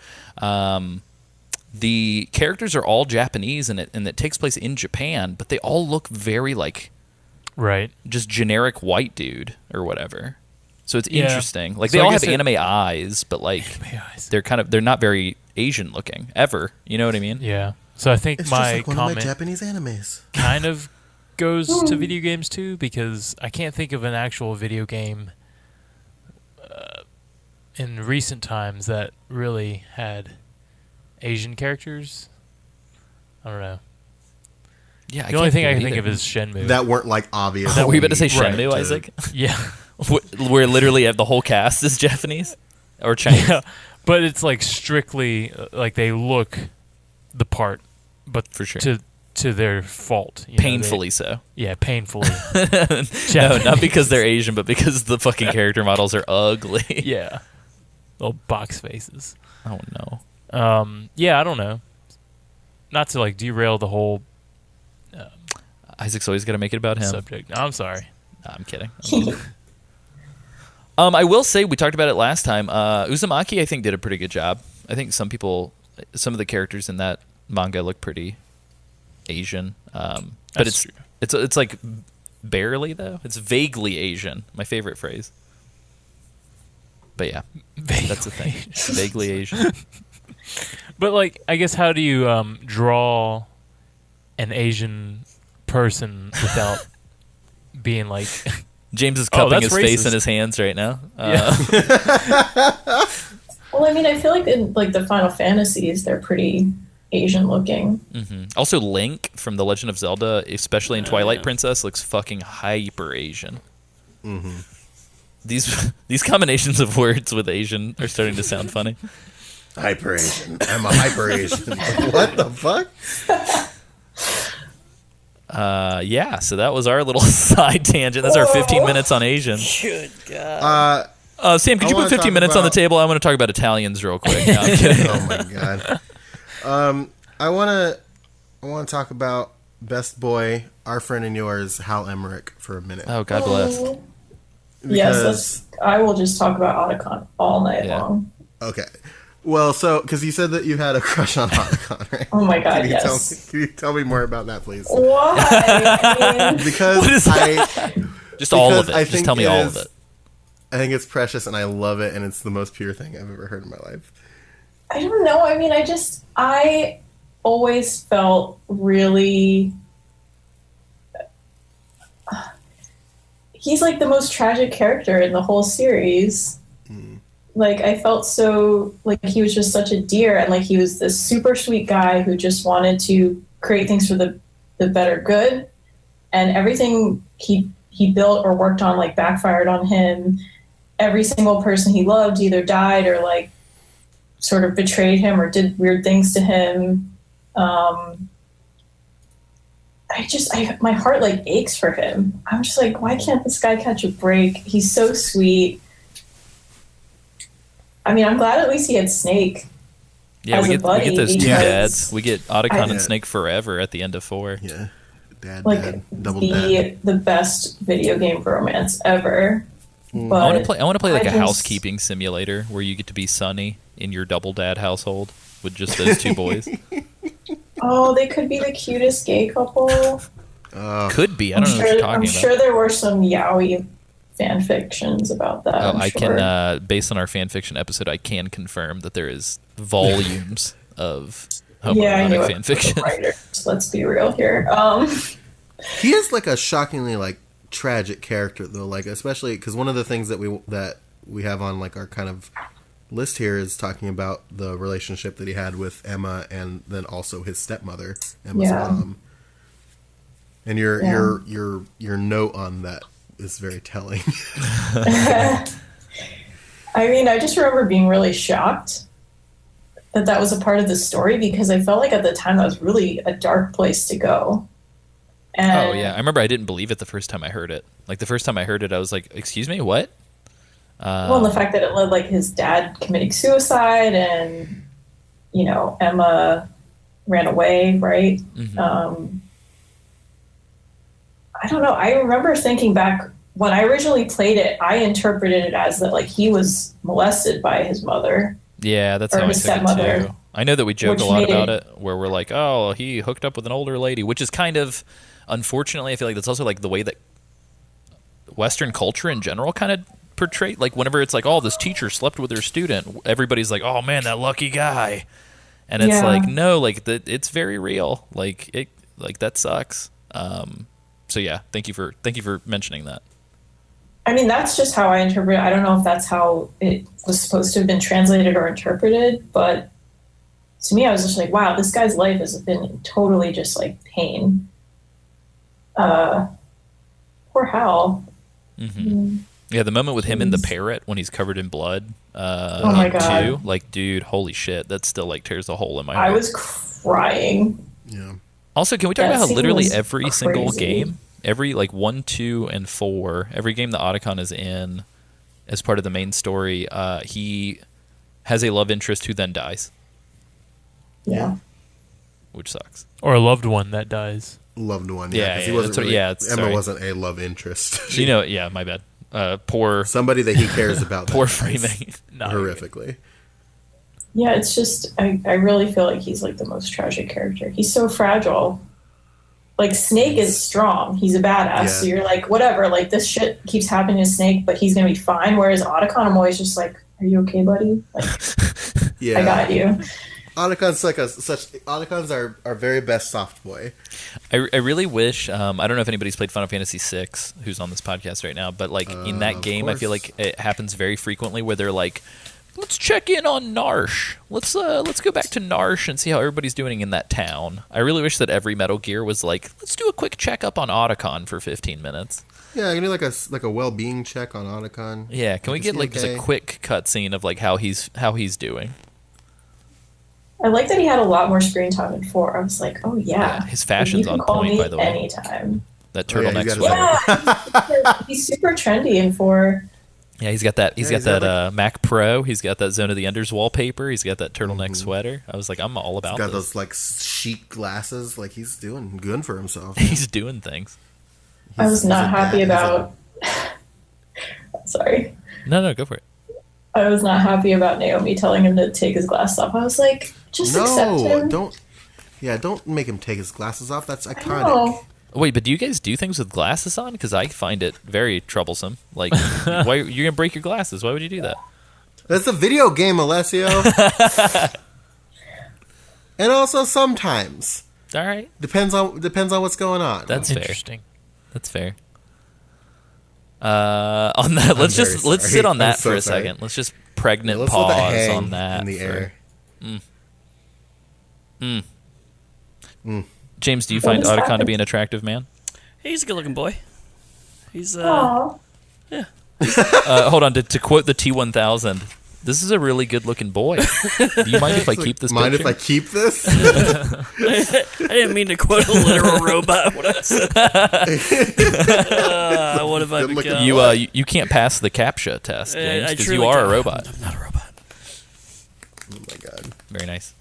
The characters are all Japanese and it takes place in Japan, but they all look very like right. just generic white dude or whatever. So it's Yeah. interesting. Like So they I all guess have it- anime eyes, but like Anime eyes. they're not very Asian looking ever. You know what I mean? Yeah. So I think It's my just like one of my comment Japanese animes. kind of goes to video games too, because I can't think of an actual video game in recent times that really had Asian characters. I don't know. Yeah, The only thing I can think of is Shenmue. That weren't like obvious. Were you about to say Right. Shenmue, Isaac? Yeah. Where literally have the whole cast is Japanese or Chinese. Yeah. But it's like strictly like they look the part, but For sure. to their fault. You know, Painfully so. yeah, painfully. No, not because they're Asian, but because the fucking character models are ugly. Yeah. Little box faces. Oh no. Yeah, I don't know. Not to like derail the whole Isaac's always got to make it about him. subject. No, I'm sorry. Nah, I'm kidding. I will say we talked about it last time. Uzumaki, I think, did a pretty good job. I think some of the characters in that manga look pretty Asian, but That's true. it's like barely though. It's vaguely Asian. My favorite phrase. But yeah, that's the thing. Vaguely Asian. But like, I guess how do you draw an Asian person without being like? James is cupping that's his face racist. in his hands right now. Yeah. Well, I mean, I feel like in like the Final Fantasies, they're pretty Asian looking. Also, Link from The Legend of Zelda, especially in Twilight Princess, looks fucking hyper Asian. Mm-hmm. These combinations of words with Asian are starting to sound funny. Hyper Asian. I'm a hyper Asian. What the fuck? Yeah, so that was our little side tangent. That's our 15 minutes on Asian. Good God. Sam, could you wanna put 15 talk minutes on the about- table? I want to talk about Italians real quick. No, I'm kidding. Oh my god. I wanna talk about best boy, our friend and yours, Hal Emmerich, for a minute. Oh, God bless. Yes, I will just talk about Otacon all night Yeah. long. Okay. Well, so because you said that you had a crush on Otacon, right? Oh my God, Can you yes. can you tell me more about that, please? Why? I mean, Because What is Just all of Because it. I Just think tell me it all is- of it. I think it's precious and I love it, and it's the most pure thing I've ever heard in my life. I don't know. I mean, I always felt really. He's like the most tragic character in the whole series. Like, I felt so like he was just such a dear, and like he was this super sweet guy who just wanted to create things for the better good, and everything he built or worked on like backfired on him. Every single person he loved either died or like sort of betrayed him or did weird things to him. My heart like aches for him. I'm just like, why can't this guy catch a break? He's so sweet. I mean, I'm glad at least he had Snake. Yeah, as we a get buddy those two because dads. We get Otacon I- and Snake forever at the end of 4. Yeah. Dad, Like dad, double dad. the best video game romance ever. Mm. But I want to play like I a just- housekeeping simulator where you get to be Sunny in your double dad household with just those two boys. Oh, they could be the cutest gay couple. Could be. I don't know what you're talking I'm about. sure there were some yaoi fan fictions about that. Oh, I'm I sure. can, based on our fan fiction episode, I can confirm that there is volumes of Yeah, I knew homoerotic it. fan fiction. Writers. Let's be real here. He is like a shockingly like tragic character though, like especially because one of the things that we have on like our kind of list here is talking about the relationship that he had with Emma and then also his stepmother, Emma's Yeah. mom. And your note on that is very telling. I mean, I just remember being really shocked that was a part of the story because I felt like at the time that was really a dark place to go. And Oh, yeah. I remember I didn't believe it the first time I heard it. Like, the first time I heard it, I was like, excuse me, what? Well, and the fact that it led like his dad committing suicide and, Emma ran away, right? Mhm. I don't know. I remember thinking back when I originally played it, I interpreted it as that like he was molested by his mother. Yeah, that's Or how I his took it stepmother. too. I know that we joke Which a lot made about it- it, where we're like, oh, he hooked up with an older lady, which is kind of, unfortunately, I feel like that's also like the way that Western culture in general kind of portrayed. Like whenever it's like, oh, this teacher slept with her student, everybody's like, oh man, that lucky guy. And it's Yeah. like, no, like it's very real. Like that sucks. So yeah, thank you for mentioning that. I mean, that's just how I interpret it. I don't know if that's how it was supposed to have been translated or interpreted, but to me, I was just like, wow, this guy's life has been totally just like pain. Poor Hal. Mm-hmm. Yeah, the moment with him and the parrot when he's covered in blood. Oh my God. Too, like, dude, holy shit, that still like tears a hole in my heart. I was crying. Yeah. Also, can we talk That about how scene literally was every single crazy. game, every like 1, 2, and 4, every game that Otacon is in as part of the main story, he has a love interest who then dies, Yeah. which sucks. Or a loved one that dies. Loved one. Yeah, 'cause yeah, he wasn't that's what- really, yeah, it's- Emma sorry. wasn't a love interest. You know, yeah, my bad. Poor Somebody that he cares about. poor that dies framing. No, horrifically. Yeah, it's just, I really feel like he's like the most tragic character. He's so fragile. Like, Snake is strong. He's a badass. So Yeah. you're like, whatever, like, this shit keeps happening to Snake, but he's going to be fine. Whereas Otacon, I'm always just like, are you okay, buddy? Like, Yeah. I got you. Otacon's like Otacon's our very best soft boy. I really wish I don't know if anybody's played Final Fantasy VI who's on this podcast right now, but like in that Of game, I feel course. like it happens very frequently where they're like, let's check in on Narsh. Let's go back to Narsh and see how everybody's doing in that town. I really wish that every Metal Gear was like, let's do a quick checkup on Otacon for 15 minutes. Yeah, I can do like a well-being check on Otacon. Yeah, can we Is get he like just a okay? quick cutscene of like how he's doing? I like that he had a lot more screen time in 4. I was like, oh, yeah. Yeah, his fashion's you can on call point, me by the way. anytime. That Oh, yeah, turtleneck he's sweater. got Yeah, he's super trendy in 4. Yeah, he's got that. Yeah, he's got, Mac Pro. He's got that Zone of the Enders wallpaper. He's got that turtleneck sweater. I was like, I'm all about Got this. those like chic glasses. Like he's doing good for himself. He's doing things. I was He's not a happy he's a- about. Sorry. No, go for it. I was not happy about Naomi telling him to take his glasses off. I was like, just accept No, him. don't. Yeah, don't make him take his glasses off. That's I iconic. know. Wait, but do you guys do things with glasses on? Because I find it very troublesome. Like, why you're gonna break your glasses? Why would you do that? That's a video game, Alessio. And also sometimes All right, depends on what's going on. that's fair. Interesting. That's fair. On that, let's very just let's sorry. sit on I'm that so for a sorry. second. Let's just Yeah, pregnant let's let that pause hang on that in the for- air. James, do you What find has Otacon to happened? be an attractive man? He's a good-looking boy. He's Aw. Hold on, to quote the T1000, this is a really good-looking boy. Do you mind if I keep this Mind picture? if I keep this? I didn't mean to quote a literal robot when I said. What have I Good looking become? You can't pass the CAPTCHA test, James, I because truly you are a can't. robot. I'm not a robot. Oh my god. Very nice.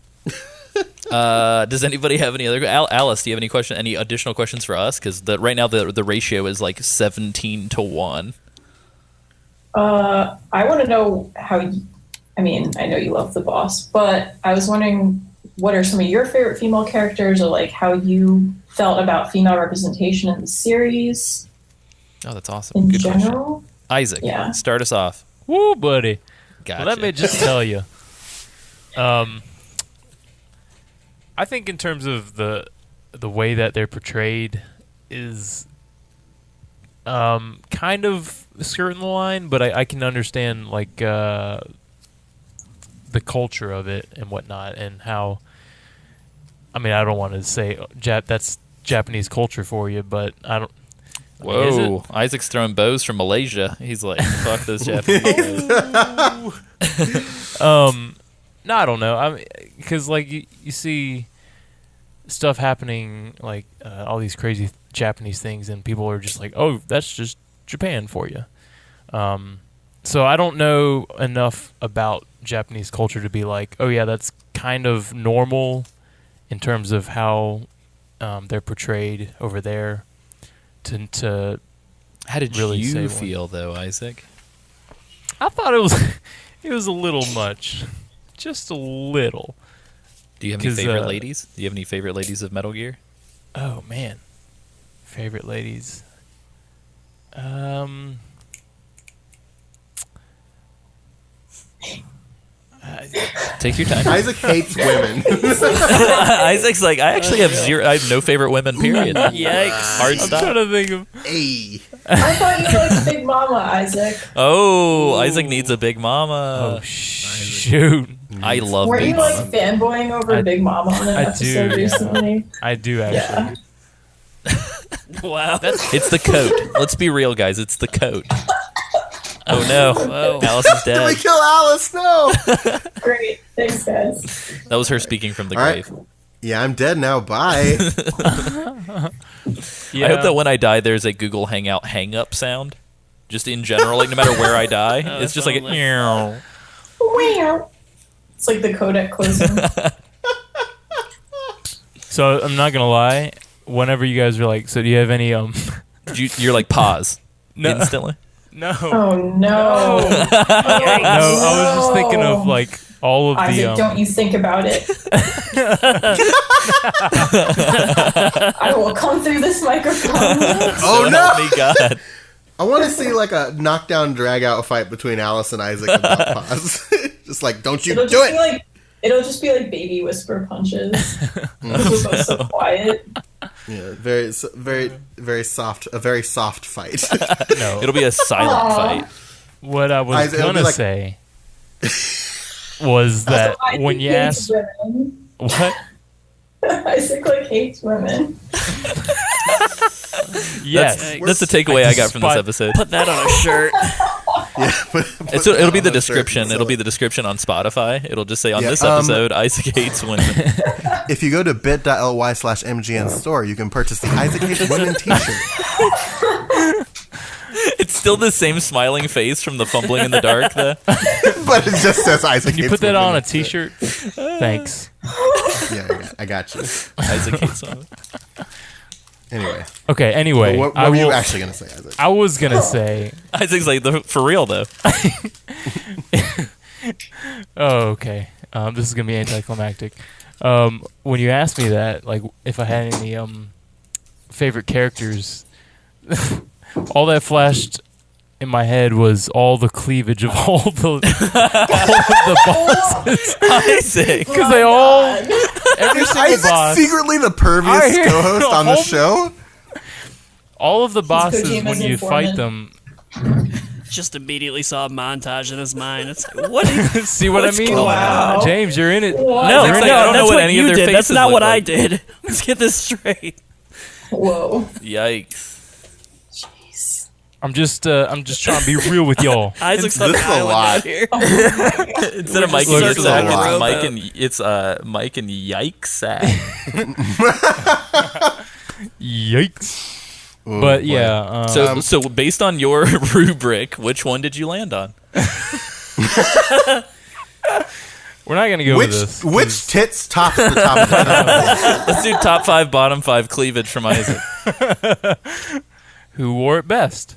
Does anybody have any other? Alice, do you have any additional questions for us? Because right now the ratio is like 17-1. I want to know how. I mean, I know you love the boss, but I was wondering what are some of your favorite female characters, or like how you felt about female representation in the series Oh, that's awesome. in Good question. general. Isaac, Yeah. start us off. Woo, buddy. Gotcha. Well, let me just tell you. I think in terms of the way that they're portrayed is kind of skirting the line, but I can understand like the culture of it and whatnot, and how. I mean, I don't want to say that's Japanese culture for you, but I don't. I mean, is it? Whoa, Isaac's throwing bows from Malaysia. He's like, fuck those Japanese bows. No, I don't know. I mean, because like you see stuff happening, like all these crazy Japanese things, and people are just like, "Oh, that's just Japan for you." So I don't know enough about Japanese culture to be like, "Oh yeah, that's kind of normal," in terms of how they're portrayed over there. To How did really say you one. feel though, Isaac? I thought it was it was a little much, just a little. Do you have any 'Cause, favorite ladies? Do you have any favorite ladies of Metal Gear? Oh man, favorite ladies. Take your time. Isaac hates women. Isaac's like, I actually have zero. I have no favorite women. Period. Yikes. Hard I'm stop. trying to think of. Hey. I thought you liked Big Mama, Isaac. Oh, Isaac needs a big mama. Oh shoot! I love Weren't big you like mama. fanboying over Big Mama on an I episode do, yeah. recently? I do actually. Wow. It's the coat. Let's be real, guys. It's the coat. Oh no, Whoa. Alice is Did we dead. kill Alice? No. Great. Thanks, guys. That was her speaking from the All right. grave. Yeah, I'm dead now. Bye. Yeah. I hope that when I die, there's a Google Hangout hang-up sound. Just in general, like no matter where I die, Oh, it's just like a totally. meow. Wow. It's like the codec closing. So I'm not gonna lie. Whenever you guys are like, so do you have any You're like pause No. instantly. No. Oh no. No, I was just thinking of like all of Isaac, the don't you think about it. I will come through this microphone. Oh So no. help me God. I want to see like a knockdown drag out fight between Alice and Isaac about pause. Just like, don't you It'll do just be it. like it'll just be like baby whisper punches. Because we're both so quiet. Yeah, very soft. A very soft fight. no. It'll be a silent Aw. fight. What I was Isaac, it'll be gonna like- say was that Isaac when you hates asked women. what, Isaac like hates women. yes, That's the takeaway I got from this despise- episode. Put that on a shirt. Yeah, It'll be the on a shirt description. and It'll be sell the description on Spotify. It'll just say on Yeah, this episode, Isaac hates women. it. If you go to bit.ly/MGN store, you can purchase the Isaac Hates Women t-shirt. It's still the same smiling face from the fumbling in the dark, though. But it just says Isaac Can you Hates put that Women. on a T-shirt? Thanks. Yeah, I got you. Isaac hates women. Anyway, Okay. Anyway, what I were you will- actually going to say, Isaac? I was gonna say. Isaac's like, for real, though. Oh, okay. This is gonna be anticlimactic. When you asked me that, like, if I had any favorite characters, all that flashed in my head was all the cleavage of all the bosses, Isaac. because they all every Is single Isaac boss, secretly the I pervious hear- co-host on the show? all of the bosses Kojima's when you fight informant. them. Just immediately saw a montage in his mind. It's like, what? Is, See what I what's mean? going on? James, you're in it. What? No, Isaac's no, like, I don't know that's what what any of you their did. That's faces not look what I like. did. Let's get this straight. Whoa. Yikes. Jeez. I'm just trying to be real with y'all. Isaac's This on is a island lot. out here. Instead of Mike just and circling Zach, around it's Robo. Mike and Yikes Zach. Yikes! Ooh, But boy. yeah, So based on your rubric, which one did you land on? we're not gonna go which with this. which tits tops the top of the Let's do top 5, bottom 5 cleavage from Isaac. Who wore it best?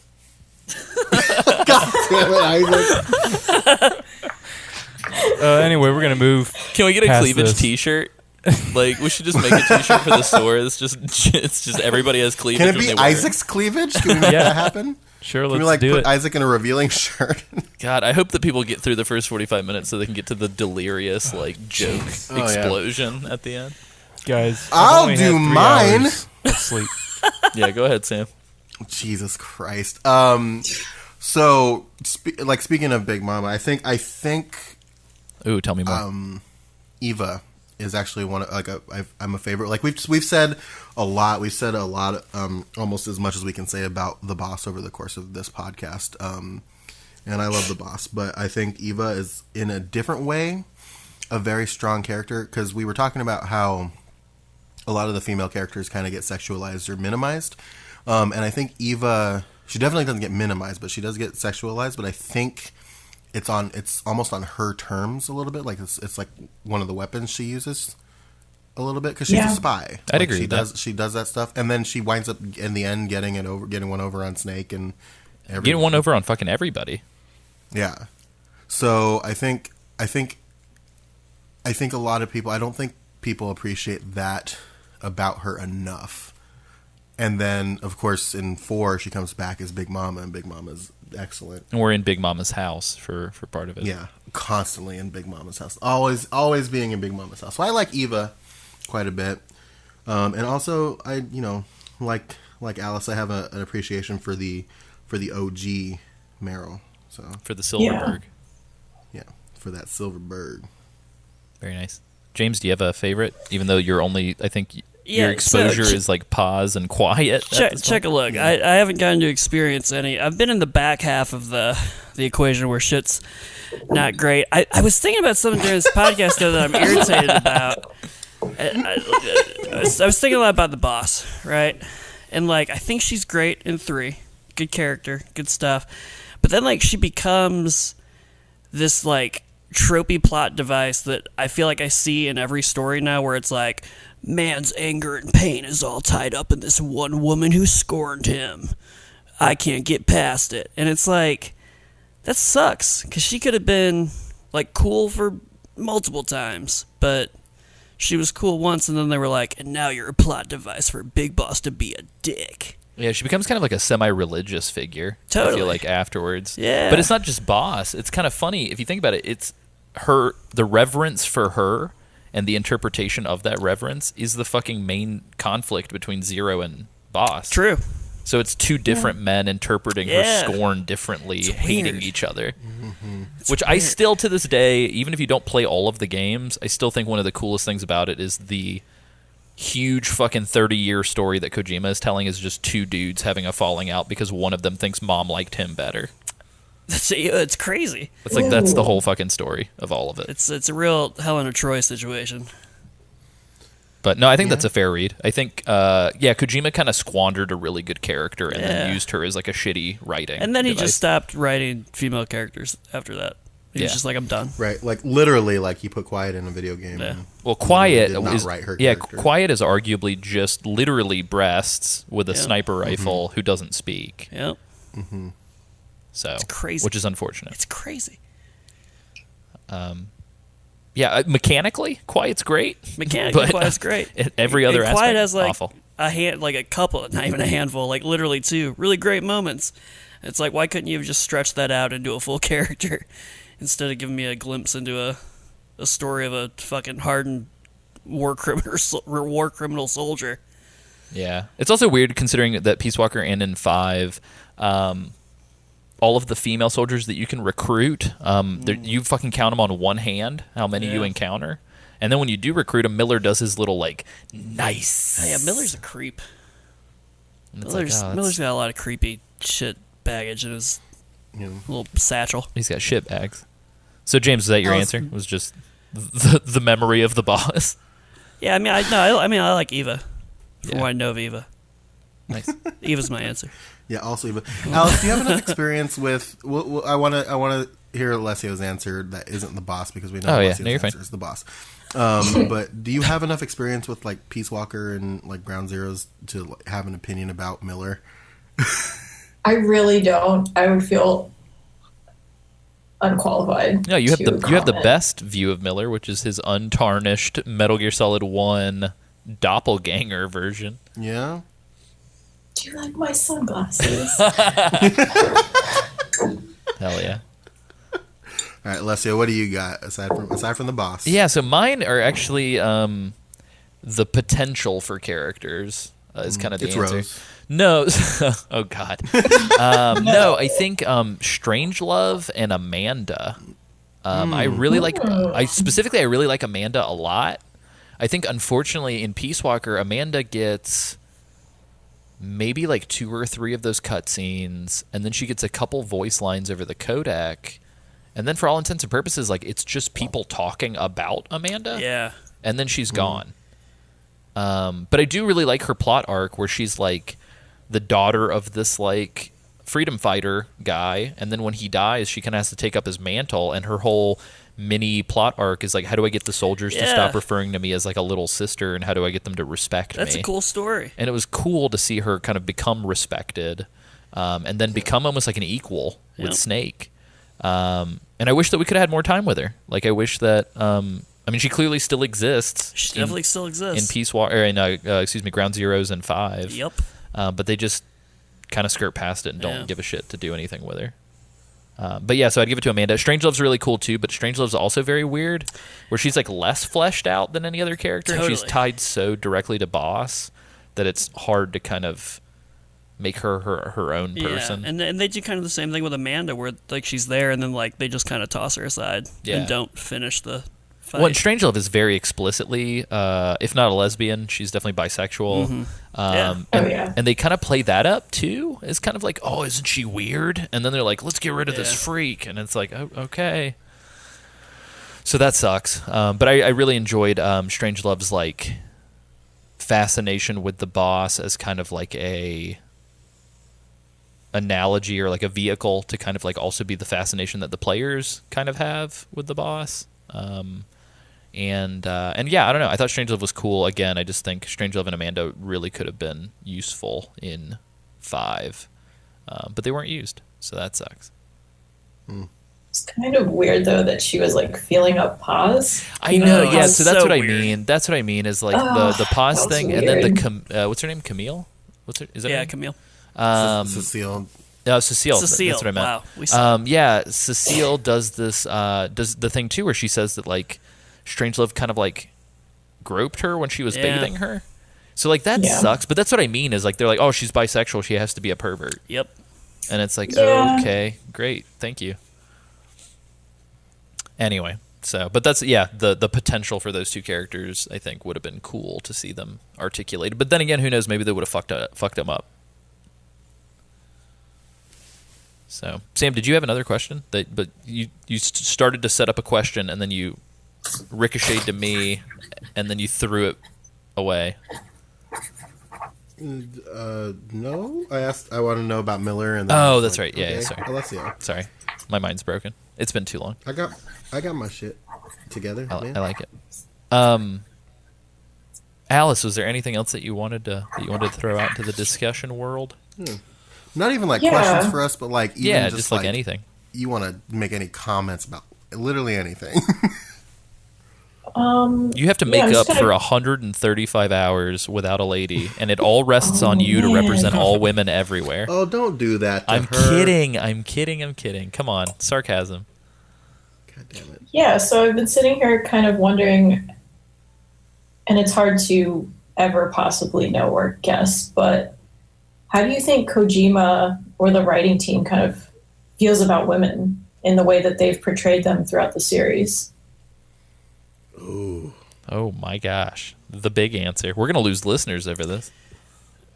God damn it, Isaac. Anyway, we're gonna move. Can we get a Past cleavage this. T-shirt? Like we should just make a T-shirt for the store. It's just everybody has cleavage. Can it when be they wear Isaac's cleavage? Can we make Yeah. that happen? Sure, Can let's we like do put it. Isaac in a revealing shirt? God, I hope that people get through the first 45 minutes so they can get to the delirious like joke Oh, yeah. explosion at the end. Guys, I'll I've only had do 3 mine. hours of sleep. Yeah, go ahead, Sam. Jesus Christ. So speaking of Big Mama, I think Ooh, tell me more. Eva is actually one of I'm a favorite. Like we've said a lot. We've said a lot, almost as much as we can say about the boss over the course of this podcast. And I love the boss, but I think Eva is in a different way a very strong character, because we were talking about how a lot of the female characters kind of get sexualized or minimized. And I think Eva, she definitely doesn't get minimized, but she does get sexualized. But I think it's almost on her terms a little bit. Like it's like one of the weapons she uses a little bit, because she's Yeah. a spy. I'd Like, agree She with that. does she does that stuff, and then she winds up in the end getting one over on Snake and everyone. Getting one over on fucking everybody. Yeah. So I think a lot of people, I don't think people appreciate that about her enough. And then, of course, in 4, she comes back as Big Mama, and Big Mama's excellent. And we're in Big Mama's house for part of it. Yeah, constantly in Big Mama's house. Always being in Big Mama's house. So I like Eva quite a bit. And also, I like Alice, I have an appreciation for the OG Meryl. So For the Silverberg. yeah, for that Silverberg. Very nice. James, do you have a favorite? Even though you're only, I think, Yeah, your exposure so- is like pause and quiet. Check a look. I haven't gotten to experience any. I've been in the back half of the equation where shit's not great. I was thinking about something during this podcast though that I'm irritated about. I was thinking a lot about the boss, right? And like I think she's great in 3. Good character, good stuff. But then like she becomes this like tropey plot device that I feel like I see in every story now where it's like man's anger and pain is all tied up in this one woman who scorned him. I can't get past it. And it's like, that sucks, because she could have been, like, cool for multiple times, but she was cool once, and then they were like, and now you're a plot device for Big Boss to be a dick. Yeah, she becomes kind of like a semi-religious figure. I Totally. feel like afterwards. Yeah. But it's not just Boss. It's kind of funny if you think about it. It's the reverence for her and the interpretation of that reverence is the fucking main conflict between Zero and Boss. True. So it's 2 different men interpreting Yeah. her scorn differently, It's hating weird. each other. It's Which I weird. still, to this day, even if you don't play all of the games, I still think one of the coolest things about it is the huge fucking 30-year story that Kojima is telling is just 2 dudes having a falling out because one of them thinks mom liked him better. It's crazy. It's like that's the whole fucking story of all of it. It's a real Helen of Troy situation. But no, I think that's a fair read. I think, Kojima kind of squandered a really good character and then Yeah. used her as like a shitty writing And then he device. just stopped writing female characters after that. He was Yeah. just like, I'm done. Right, like literally, like he put Quiet in a video game. Yeah. and Well, Quiet did not is write her yeah. character. Quiet is arguably just literally breasts with a Yeah. sniper rifle who doesn't speak. Yep. So it's crazy. which is unfortunate. It's crazy. Mechanically, Quiet's great. Mechanically, But, Quiet's great. Every other And Quiet aspect, has like awful. a couple, not even a handful, like literally 2 really great moments. It's like, why couldn't you have just stretched that out into a full character instead of giving me a glimpse into a story of a fucking hardened war criminal soldier? Yeah, it's also weird considering that Peace Walker and in 5, all of the female soldiers that you can recruit, you fucking count them on one hand, how many you Yeah. encounter. And then when you do recruit him, Miller does his little, like, nice. Oh, yeah, Miller's a creep. And it's like, Miller's got a lot of creepy shit baggage in his You know, little satchel. he's got shit bags. So, James, is that your Alice- answer? It was just the memory of the boss? Yeah, I mean, I like Eva. From Yeah. what I know of Eva. Nice. Eva's my answer. yeah. Also, but Alice, do you have enough experience with? Well, I want to hear Alessio's answer that isn't the boss because we know Oh, yeah. Alessio's No, you're fine. answer is the boss. But do you have enough experience with like Peace Walker and like Ground Zeroes to like, have an opinion about Miller? I really don't. I would feel unqualified. No, you have to the comment. best view of Miller, which is his untarnished Metal Gear Solid 1 doppelganger version. Yeah. Do you like my sunglasses? Hell yeah. All right, Alessio, what do you got aside from the boss? Yeah, so mine are actually the potential for characters is kind of the It's answer. Rose. No, oh god, no. I think Strangelove and Amanda. I really like. I really like Amanda a lot. I think unfortunately in Peace Walker, Amanda gets maybe like 2 or 3 of those cutscenes, and then she gets a couple voice lines over the codec, and then for all intents and purposes, like it's just people talking about Amanda. Yeah. And then she's gone. But I do really like her plot arc where she's like the daughter of this like freedom fighter guy, and then when he dies, she kind of has to take up his mantle, and her whole mini plot arc is like, how do I get the soldiers to Yeah. stop referring to me as like a little sister, and how do I get them to respect That's me? a cool story. And it was cool to see her kind of become respected, and then become almost like an equal with Yep. Snake. And I wish that we could have had more time with her. Like I wish that I mean, she clearly still exists. She definitely still exists. in Peace Walker, Ground Zeroes and 5. Yep. but they just kind of skirt past it and don't give a shit to do anything with her. But yeah, so I'd give it to Amanda. Strangelove's really cool too, but Strangelove's also very weird, where she's like less fleshed out than any other character. Totally. And she's tied so directly to Boss that it's hard to kind of make her own person. Yeah, and they do kind of the same thing with Amanda, where like she's there and then like they just kind of toss her aside and don't finish the fight. Well, and Strangelove is very explicitly, if not a lesbian, she's definitely bisexual. And they kind of play that up too. It's kind of like, oh, isn't she weird? And then they're like, let's get rid of this freak, and it's like, oh, okay. So that sucks. But I really enjoyed Strangelove's like fascination with the Boss as kind of like a analogy or like a vehicle to kind of like also be the fascination that the players kind of have with the Boss. And yeah, I don't know. I thought Strangelove was cool. Again, I just think Strangelove and Amanda really could have been useful in 5, but they weren't used, so that sucks. It's kind of weird though that she was like feeling up pause. I know, yeah. That's So that's so what I weird. mean. That's what I mean is like the pause that was thing, and then weird. what's her name? Camille. What's her? Is that her name? Camille. Cecile. No, Cecile. Cecile. That's what I meant. Wow, we saw. Yeah, Cecile does this. Does the thing too, where she says that like Strangelove kind of like groped her when she was bathing her. So like that sucks. But that's what I mean is like they're like, oh, she's bisexual. She has to be a pervert. Yep. And it's like, Yeah. okay, great, thank you. Anyway, so but that's the potential for those two characters I think would have been cool to see them articulated. But then again, who knows? Maybe they would have fucked them up. So, Sam, did you have another question? But you started to set up a question, and then you ricocheted to me, and then you threw it away. No, I asked. I want to know about Miller and. Oh, that's right. Yeah, sorry. Alessio. Sorry, my mind's broken. It's been too long. I got my shit together. Man. I like it. Alice, was there anything else that you wanted to throw out into the discussion world? Not even like questions for us, but like even just like anything. You want to make any comments about literally anything? You have to make up for 135 hours without a lady, and it all rests on you to represent all women everywhere. Oh, don't do that to I'm her. kidding. Come on, sarcasm. God damn it. Yeah, so I've been sitting here kind of wondering, and it's hard to ever possibly know or guess, but how do you think Kojima or the writing team kind of feels about women in the way that they've portrayed them throughout the series? Ooh. Oh my gosh, the big answer. We're gonna lose listeners over this.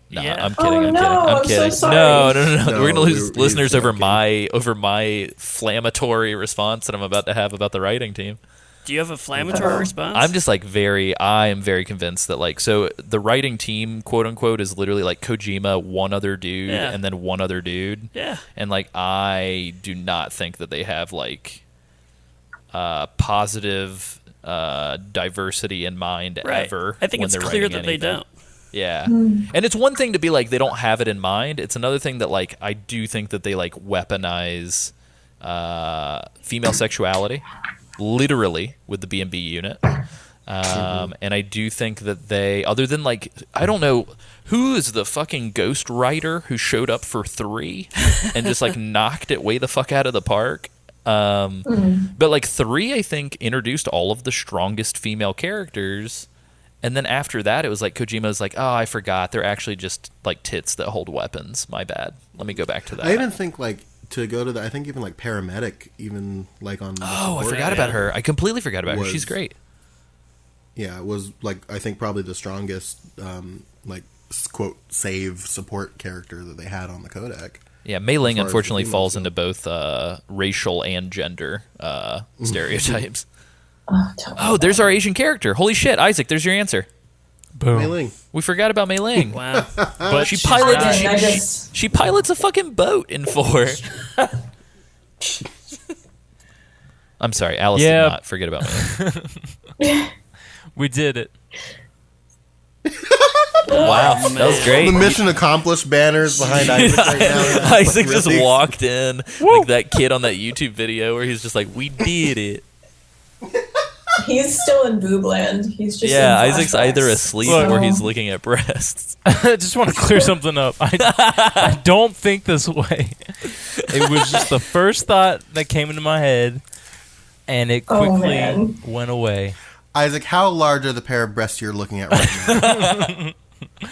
No, Yeah. I'm kidding. Oh, I'm no, kidding. I'm I'm so kidding. sorry. No. No, We're gonna lose he's listeners over joking. my inflammatory response that I'm about to have about the writing team. Do you have a inflammatory response? I'm just like I am very convinced that like so the writing team, quote unquote, is literally like Kojima, one other dude, Yeah. and then one other dude. Yeah. And like I do not think that they have like positive diversity in mind Right. ever. I think when it's they're clear writing that they anything. don't. Yeah. And it's one thing to be like they don't have it in mind. It's another thing that like I do think that they like weaponize female sexuality literally with the B&B unit. And I do think that they, other than like, I don't know, who is the fucking ghost writer who showed up for 3 and just like knocked it way the fuck out of the park. But like 3, I think, introduced all of the strongest female characters. And then after that, it was like Kojima's like, oh, I forgot. They're actually just like tits that hold weapons. My bad. Let me go back to that. I even think like to go to the. I think even like paramedic, even like on. Oh, I forgot about her. I completely forgot about her. She's great. Yeah, it was like I think probably the strongest like quote save support character that they had on the codec. Yeah, Mei Ling As far as unfortunately the females falls go. into both racial and gender stereotypes. Oh, there's our Asian character. Holy shit, Isaac, there's your answer. Boom. Mei Ling. We forgot about Mei Ling. Wow. But She she's pilots. not- I just She pilots a fucking boat in 4. I'm sorry, Alice Yeah. did not forget about me. We did it. Wow, that was great. The mission accomplished banners behind Isaac right now. Isaac just Really? walked in like that kid on that YouTube video where he's just like, "We did it." He's still in boob land. He's just Yeah, in Isaac's flashbacks. either asleep So- or he's looking at breasts. I just want to clear something up. I don't think this way. It was just the first thought that came into my head, and it Oh, quickly man. went away. Isaac, how large are the pair of breasts you're looking at right now?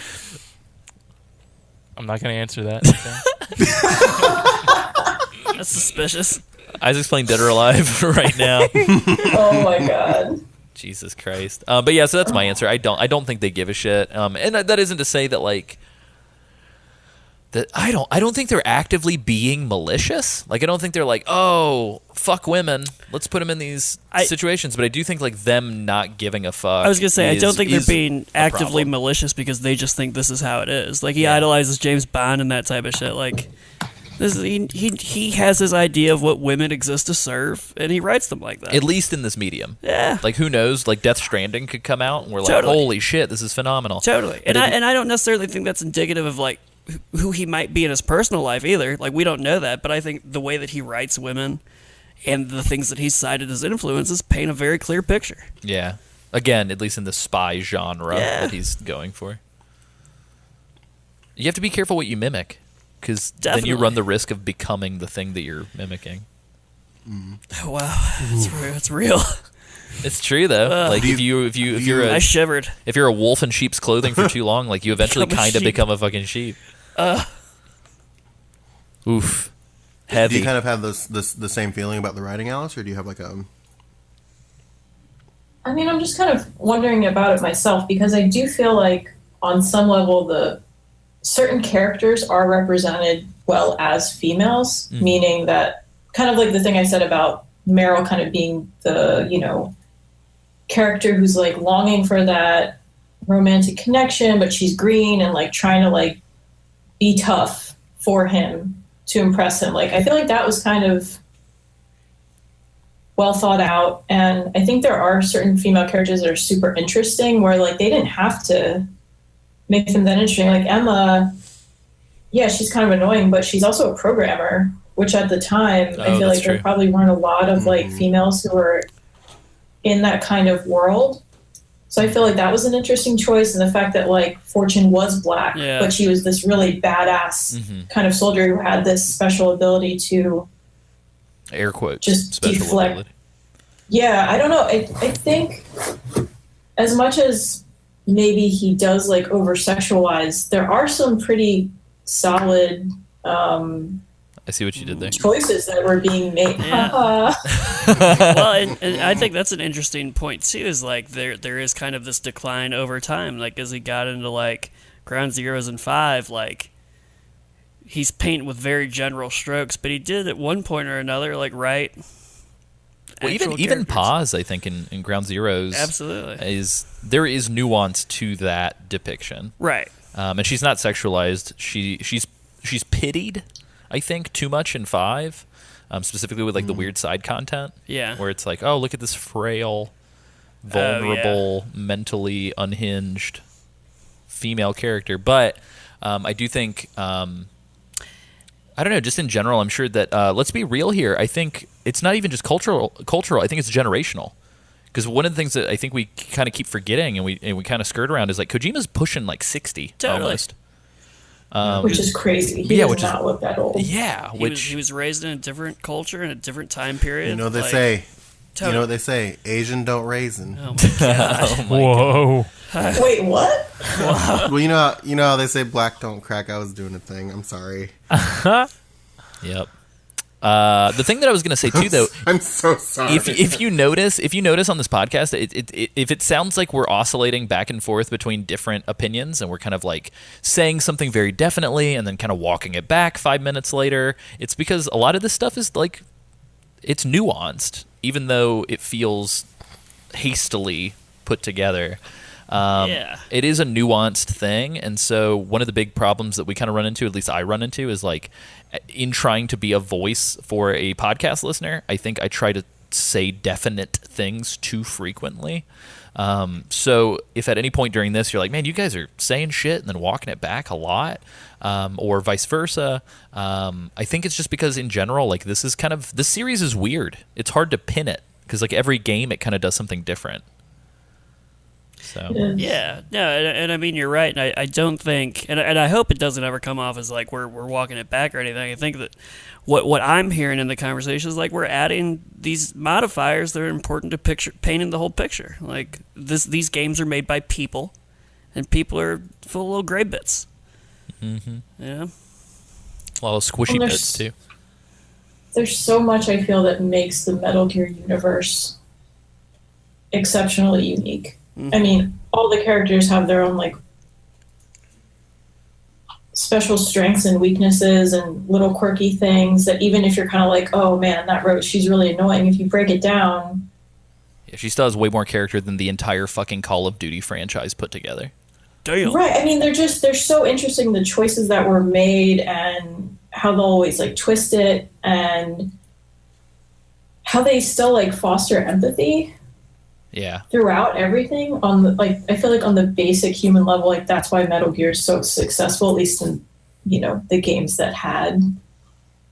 I'm not going to answer that. Okay? That's suspicious. Isaac's playing Dead or Alive right now. Oh my god. Jesus Christ. But yeah, so that's my answer. I don't think they give a shit. And that isn't to say that like that I don't think they're actively being malicious. Like I don't think they're like, "Oh, fuck women. Let's put them in these situations." But I do think like them not giving a fuck. I was gonna say I don't think they're being a actively problem. malicious because they just think this is how it is. Like he idolizes James Bond and that type of shit. Like this, he has his idea of what women exist to serve, and he writes them like that. At least in this medium. Yeah. Like who knows? Like Death Stranding could come out and we're like, Totally. "Holy shit, this is phenomenal." Totally. And I don't necessarily think that's indicative of like who he might be in his personal life either. Like we don't know that, but I think the way that he writes women and the things that he's cited as influences paint a very clear picture. Yeah. Again, at least in the spy genre Yeah. that he's going for. You have to be careful what you mimic, because then you Definitely. run the risk of becoming the thing that you're mimicking. Oh, wow, it's real. It's true though. Like if you're I a shivered. if you're a wolf in sheep's clothing for too long, like you eventually Become a kind of sheep. become a fucking sheep. Oof. Do Heavy. you kind of have the same feeling about the writing, Alice, or do you have like a? I mean, I'm just kind of wondering about it myself because I do feel like on some level the certain characters are represented well as females, meaning that kind of like the thing I said about Meryl kind of being the, character who's like longing for that romantic connection, but she's green and like trying to like be tough for him to impress him. Like I feel like that was kind of well thought out, and I think there are certain female characters that are super interesting where like they didn't have to make them that interesting. Like Emma, yeah, she's kind of annoying, but she's also a programmer, which at the time I feel that's like there true. probably weren't a lot of like females who were in that kind of world. So I feel like that was an interesting choice, and the fact that like Fortune was black, Yeah. but she was this really badass kind of soldier who had this special ability to Air quotes. just special deflect. ability. Yeah, I don't know. I think as much as maybe he does like over sexualize, there are some pretty solid I see what you did there. choices that were being made. Yeah. Well, and I think that's an interesting point too. Is like there is kind of this decline over time. Like as he got into like Ground Zeroes and 5, like he's painting with very general strokes, but he did at one point or another like write. Well, actual even characters. Paz, I think in Ground Zeroes, Absolutely. there is nuance to that depiction, Right. and she's not sexualized. She's pitied, I think, too much in 5, specifically with like the weird side content. Yeah. Where it's like, oh, look at this frail, vulnerable, mentally unhinged female character. But I do think, I don't know, just in general, I'm sure that, let's be real here. I think it's not even just cultural. I think it's generational. Because one of the things that I think we kind of keep forgetting and we kind of skirt around is like Kojima's pushing like 60 Totally. almost. which is crazy. He yeah, does which is- not look that old. Yeah, He was raised in a different culture in a different time period. You know what they like, say. totally. You know what they say. Asian don't raisin. Oh my god. oh my Whoa. Wait, what? Well, you know how they say black don't crack. I was doing a thing. I'm sorry. Yep. The thing that I was going to say too, though, I'm so sorry. if you notice on this podcast, if it sounds like we're oscillating back and forth between different opinions and we're kind of like saying something very definitely and then kind of walking it back 5 minutes later, it's because a lot of this stuff is like it's nuanced, even though it feels hastily put together. Yeah. It is a nuanced thing, and so one of the big problems that we kind of run into, at least I run into, is like in trying to be a voice for a podcast listener, I think I try to say definite things too frequently. So if at any point during this you're like, man, you guys are saying shit and then walking it back a lot, or vice versa, I think it's just because in general, like this series is weird. It's hard to pin it because like every game it kind of does something different. So Yeah, no, and I mean you're right, and I don't think, and I hope it doesn't ever come off as like we're walking it back or anything. I think that what I'm hearing in the conversation is like we're adding these modifiers that are important to painting the whole picture. Like these games are made by people, and people are full of little gray bits. Mm-hmm. Yeah, a lot of squishy Well, bits too. There's so much I feel that makes the Metal Gear universe exceptionally unique. I mean, all the characters have their own like special strengths and weaknesses and little quirky things that even if you're kind of like, oh man, that Rose, she's really annoying. If you break it down, Yeah, she still has way more character than the entire fucking Call of Duty franchise put together. damn. right? I mean, they're so interesting, the choices that were made and how they'll always like twist it and how they still like foster empathy Yeah. throughout everything on the like I feel like on the basic human level, like that's why Metal Gear is so successful, at least in the games that had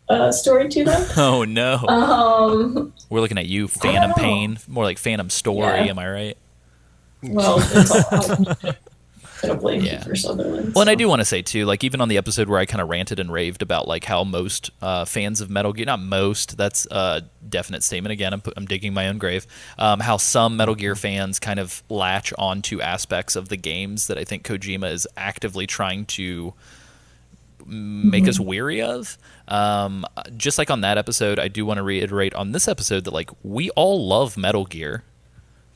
a story to them. Oh no. We're looking at you, don't Phantom know. Pain, more like Phantom Story. Yeah. Am I right? Well, it's all I don't blame Yeah. you for Sutherland. Well, and I so. do want to say too, like even on the episode where I kind of ranted and raved about like how most fans of Metal Gear, not most, that's a definite statement again. I'm digging my own grave. How some Metal Gear fans kind of latch onto aspects of the games that I think Kojima is actively trying to make us weary of. Just like on that episode, I do want to reiterate on this episode that like we all love Metal Gear.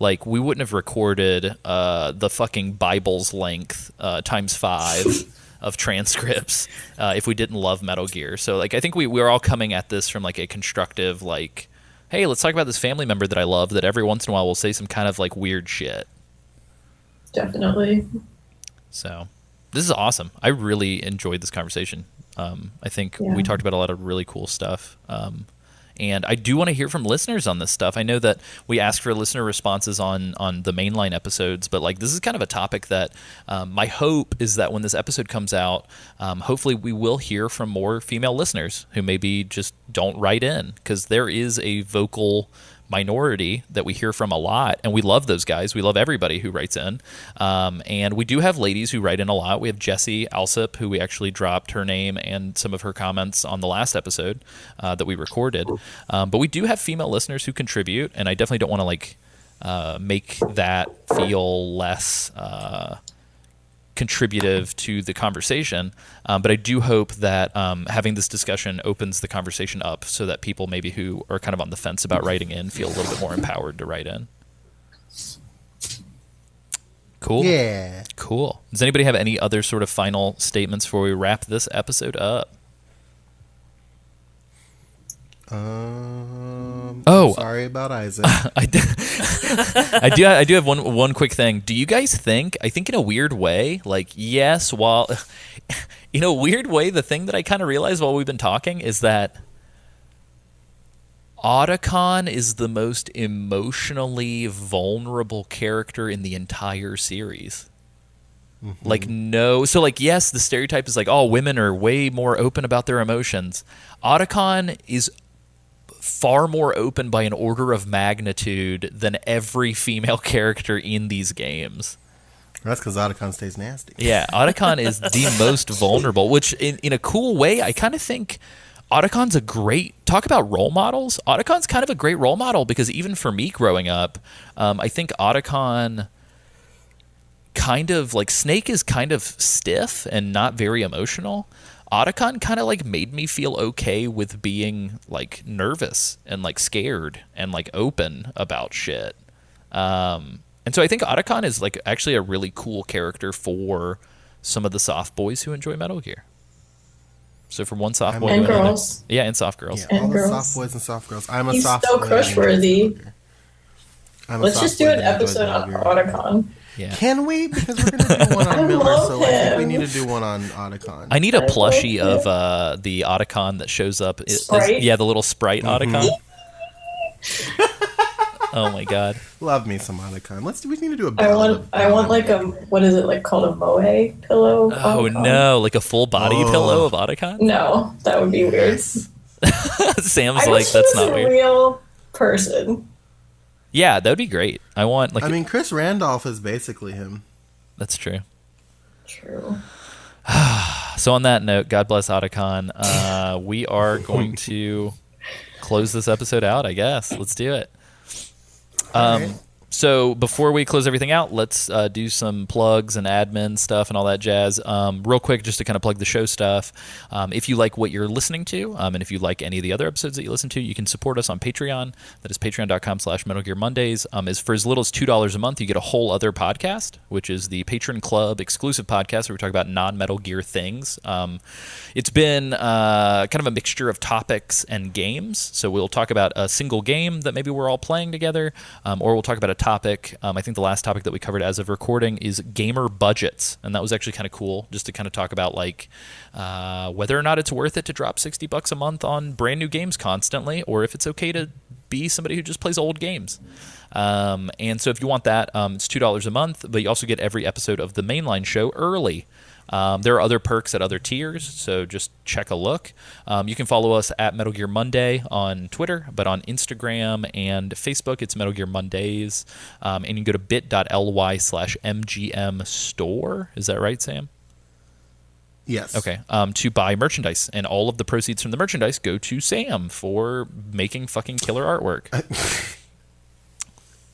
Like, we wouldn't have recorded the fucking Bible's length times 5 of transcripts if we didn't love Metal Gear. So, like, I think we're all coming at this from, like, a constructive, like, hey, let's talk about this family member that I love that every once in a while will say some kind of, like, weird shit. Definitely. So, this is awesome. I really enjoyed this conversation. I think Yeah. we talked about a lot of really cool stuff. And I do want to hear from listeners on this stuff. I know that we ask for listener responses on the mainline episodes, but like this is kind of a topic that my hope is that when this episode comes out, hopefully we will hear from more female listeners who maybe just don't write in, because there is a vocal minority that we hear from a lot, and we love those guys. We love everybody who writes in, and we do have ladies who write in a lot. We have Jessie Alsip, who we actually dropped her name and some of her comments on the last episode that we recorded, but we do have female listeners who contribute, and I definitely don't want to like make that feel less contributive to the conversation, but I do hope that having this discussion opens the conversation up so that people maybe who are kind of on the fence about writing in feel a little bit more empowered to write in. Cool. Yeah. Cool. Does anybody have any other sort of final statements before we wrap this episode up? Sorry about Isaac. I do have one quick thing. Do you guys think, I think in a weird way, like, yes, while in a weird way, the thing that I kind of realized while we've been talking is that Otacon is the most emotionally vulnerable character in the entire series. Like, no. So, like, yes, the stereotype is like, oh, women are way more open about their emotions. Otacon is far more open by an order of magnitude than every female character in these games. That's because Otacon stays nasty. Yeah, Otacon is the most vulnerable, which in a cool way, I kind of think Otacon's a great, talk about role models. Otacon's kind of a great role model because even for me growing up, I think Otacon kind of, like, Snake is kind of stiff and not very emotional. Otacon kind of like made me feel okay with being like nervous and like scared and like open about shit. And so I think Otacon is like actually a really cool character for some of the soft boys who enjoy Metal Gear. So from one soft boy And to another. girls. Yeah, and soft girls. Yeah, all And the girls. soft boys and soft girls. I'm a He's soft so boy. crush-worthy. Let's just do an that enjoys episode on Metal Gear. Otacon. Yeah. Can we? Because we're going to do one I on Miller, love so I think we him. need to do one on Otacon. I need a I plushie love of the Otacon that shows up. Sprite? Yeah, the little Sprite Otacon. Oh my god. Love me some Otacon. We need to do a I ballad want like a, what is it like called, a moe pillow? Oh Otacon? no, like a full body Oh. pillow of Otacon? No, that would be weird. Sam's I like, wish he that's was not a weird. real person. Yeah, that would be great. I want like. I mean, Chris Randolph is basically him. That's true. True. So on that note, God bless Otacon. We are going to close this episode out, I guess. Let's do it. All right. So before we close everything out, let's do some plugs and admin stuff and all that jazz. Real quick, just to kind of plug the show stuff. If you like what you're listening to, and if you like any of the other episodes that you listen to, you can support us on Patreon. That is patreon.com/Metal Gear Mondays. For as little as $2 a month, you get a whole other podcast, which is the Patron Club exclusive podcast where we talk about non-Metal Gear things. It's been kind of a mixture of topics and games. So we'll talk about a single game that maybe we're all playing together, or we'll talk about a topic. I think the last topic that we covered as of recording is gamer budgets, and that was actually kind of cool, just to kind of talk about like whether or not it's worth it to drop $60 a month on brand new games constantly, or if it's okay to be somebody who just plays old games. And so if you want that, it's $2 a month, but you also get every episode of the mainline show early. There are other perks at other tiers, so just check a look. You can follow us at Metal Gear Monday on Twitter, but on Instagram and Facebook, it's Metal Gear Mondays. And you can go to bit.ly/MGM store. Is that right, Sam? Yes. Okay. To buy merchandise, and all of the proceeds from the merchandise go to Sam for making fucking killer artwork.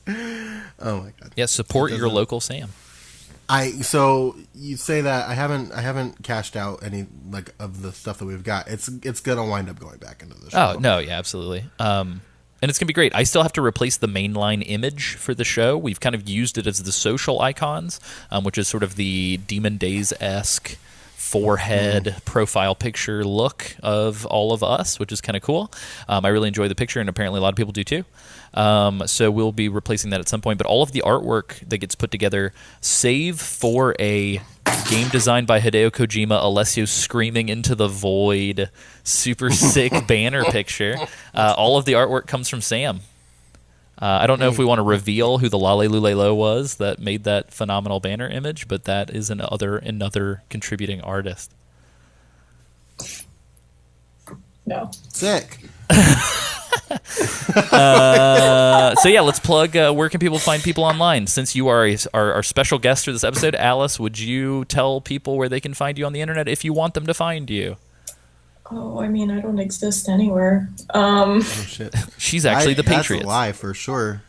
Oh my god. Yeah, support your local Sam. So you say that I haven't cashed out any like of the stuff that we've got. It's gonna wind up going back into the show. Oh no, yeah, absolutely. And it's gonna be great. I still have to replace the mainline image for the show. We've kind of used it as the social icons, which is sort of the Demon Days-esque forehead profile picture look of all of us, which is kind of cool. I really enjoy the picture, and apparently a lot of people do too. So we'll be replacing that at some point. But all of the artwork that gets put together, save for a game designed by Hideo Kojima, Alessio screaming into the void, super sick banner picture, all of the artwork comes from Sam. I don't know if we want to reveal who the Lale Lulelo was that made that phenomenal banner image, but that is another contributing artist. No. Sick. So yeah, let's plug. Where can people find people online? Since you are our special guest for this episode, Alice, would you tell people where they can find you on the internet if you want them to find you? Oh, I mean, I don't exist anywhere. Oh shit. She's actually the Patriot. That's a lie for sure.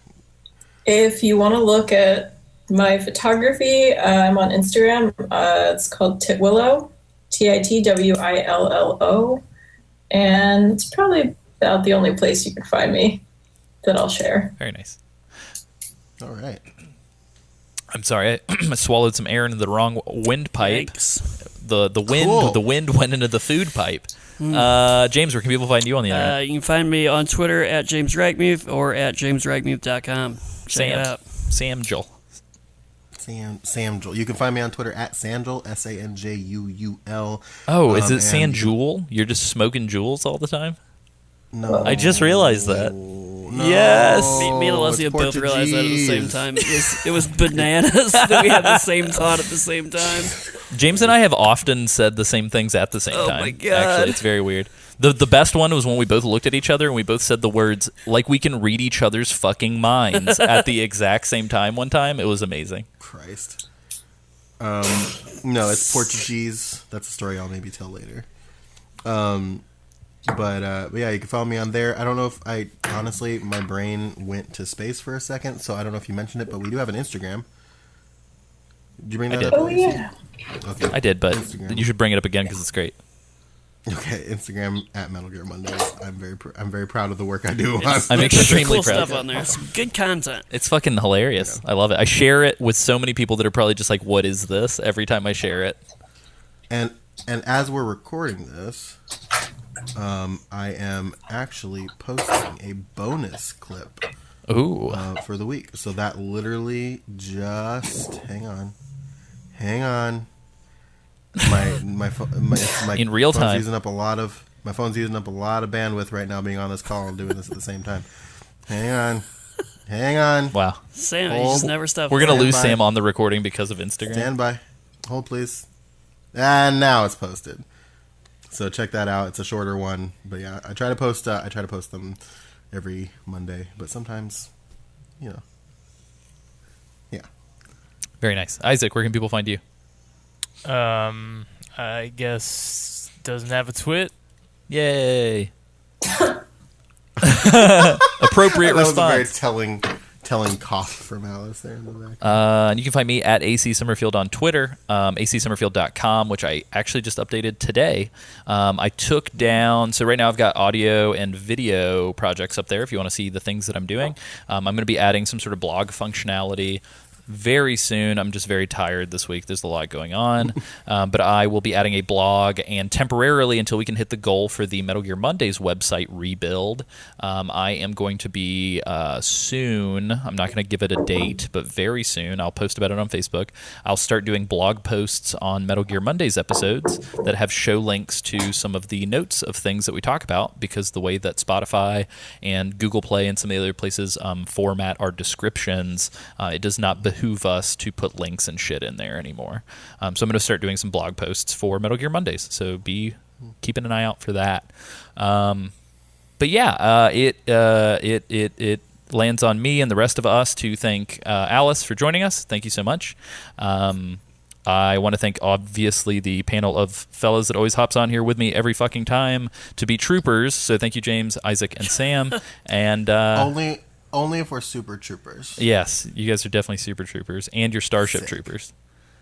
If you want to look at my photography, I'm on Instagram. It's called Titwillow, Titwillo, and it's probably about the only place you can find me that I'll share. Very nice. All right. I'm sorry, I swallowed some air into the wrong windpipe. Yikes. The wind went into the food pipe. James, where can people find you on the internet? You can find me on Twitter at James Ragmuth or at jamesragmuth.com. Check it out. Samjul. Samjul. You can find me on Twitter at Sanjul, Sanjuul. Oh, is it Sanjul? You're just smoking jewels all the time? No. I just realized that. No, Yes. Me and Alessia it's both realized that at the same Portuguese. time. It was bananas that we had the same thought at the same time. James and I have often said the same things at the same Oh time. my God. Actually, it's very weird. The best one was when we both looked at each other and we both said the words like we can read each other's fucking minds at the exact same time one time. It was amazing. Christ. No, it's Portuguese. That's a story I'll maybe tell later. But yeah, you can follow me on there. I don't know if honestly, my brain went to space for a second, so I don't know if you mentioned it, but we do have an Instagram. Did you bring that I did. up? Oh, yeah. Okay. I did, but Instagram. you should bring it up again because it's great. Okay, Instagram at Metal Gear Mondays. I'm very proud of the work I do. I'm extremely Cool proud. stuff on there. Some good content. It's fucking hilarious. I love it. I share it with so many people that are probably just like, "What is this?" every time I share it. And as we're recording this, I am actually posting a bonus clip Ooh. for the week. So that literally just hang on. My In real phone's time. using up a lot of my phone's using up a lot of bandwidth right now, being on this call and doing this at the same time. Hang on. Wow. Sam, you just never stop. We're gonna Stand lose by. Sam on the recording because of Instagram. Stand by. Hold please. And now it's posted. So check that out. It's a shorter one, but yeah, I try to post them every Monday, but sometimes you know. Yeah. Very nice. Isaac, where can people find you? I guess doesn't have a twit. Yay. Appropriate That was a very response. telling cough from Alice there in the back. And you can find me at AC Summerfield on Twitter, acsummerfield.com, which I actually just updated today. I took down, so right now I've got audio and video projects up there if you want to see the things that I'm doing. I'm going to be adding some sort of blog functionality very soon. I'm just very tired this week. There's a lot going on. But I will be adding a blog, and temporarily until we can hit the goal for the Metal Gear Mondays website rebuild, I am going to be soon, I'm not going to give it a date, but very soon, I'll post about it on Facebook. I'll start doing blog posts on Metal Gear Mondays episodes that have show links to some of the notes of things that we talk about, because the way that Spotify and Google Play and some of the other places format our descriptions, it does not behoove us to put links and shit in there anymore. So I'm going to start doing some blog posts for Metal Gear Mondays. So be keeping an eye out for that. But yeah, it lands on me and the rest of us to thank Alice for joining us. Thank you so much. I want to thank, obviously, the panel of fellas that always hops on here with me every fucking time to be troopers. So thank you, James, Isaac, and Sam. And Only if we're super troopers. yes, you guys are definitely super troopers, and your Starship Sick. Troopers.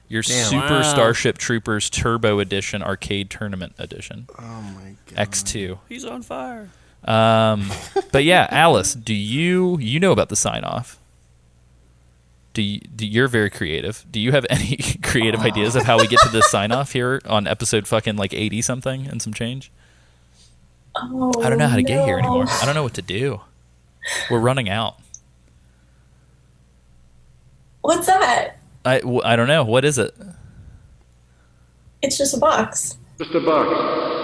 Your Damn. Super Wow. Starship Troopers Turbo Edition Arcade Tournament Edition. Oh my god. X2. He's on fire. But yeah, Alice, do you know about the sign off? You're very creative. Do you have any creative ideas of how we get to this sign off here on episode fucking like 80 something and some change? Oh, I don't know how to get here no. anymore. I don't know what to do. We're running out. What's that? I don't know. What is it? It's just a box. Just a box.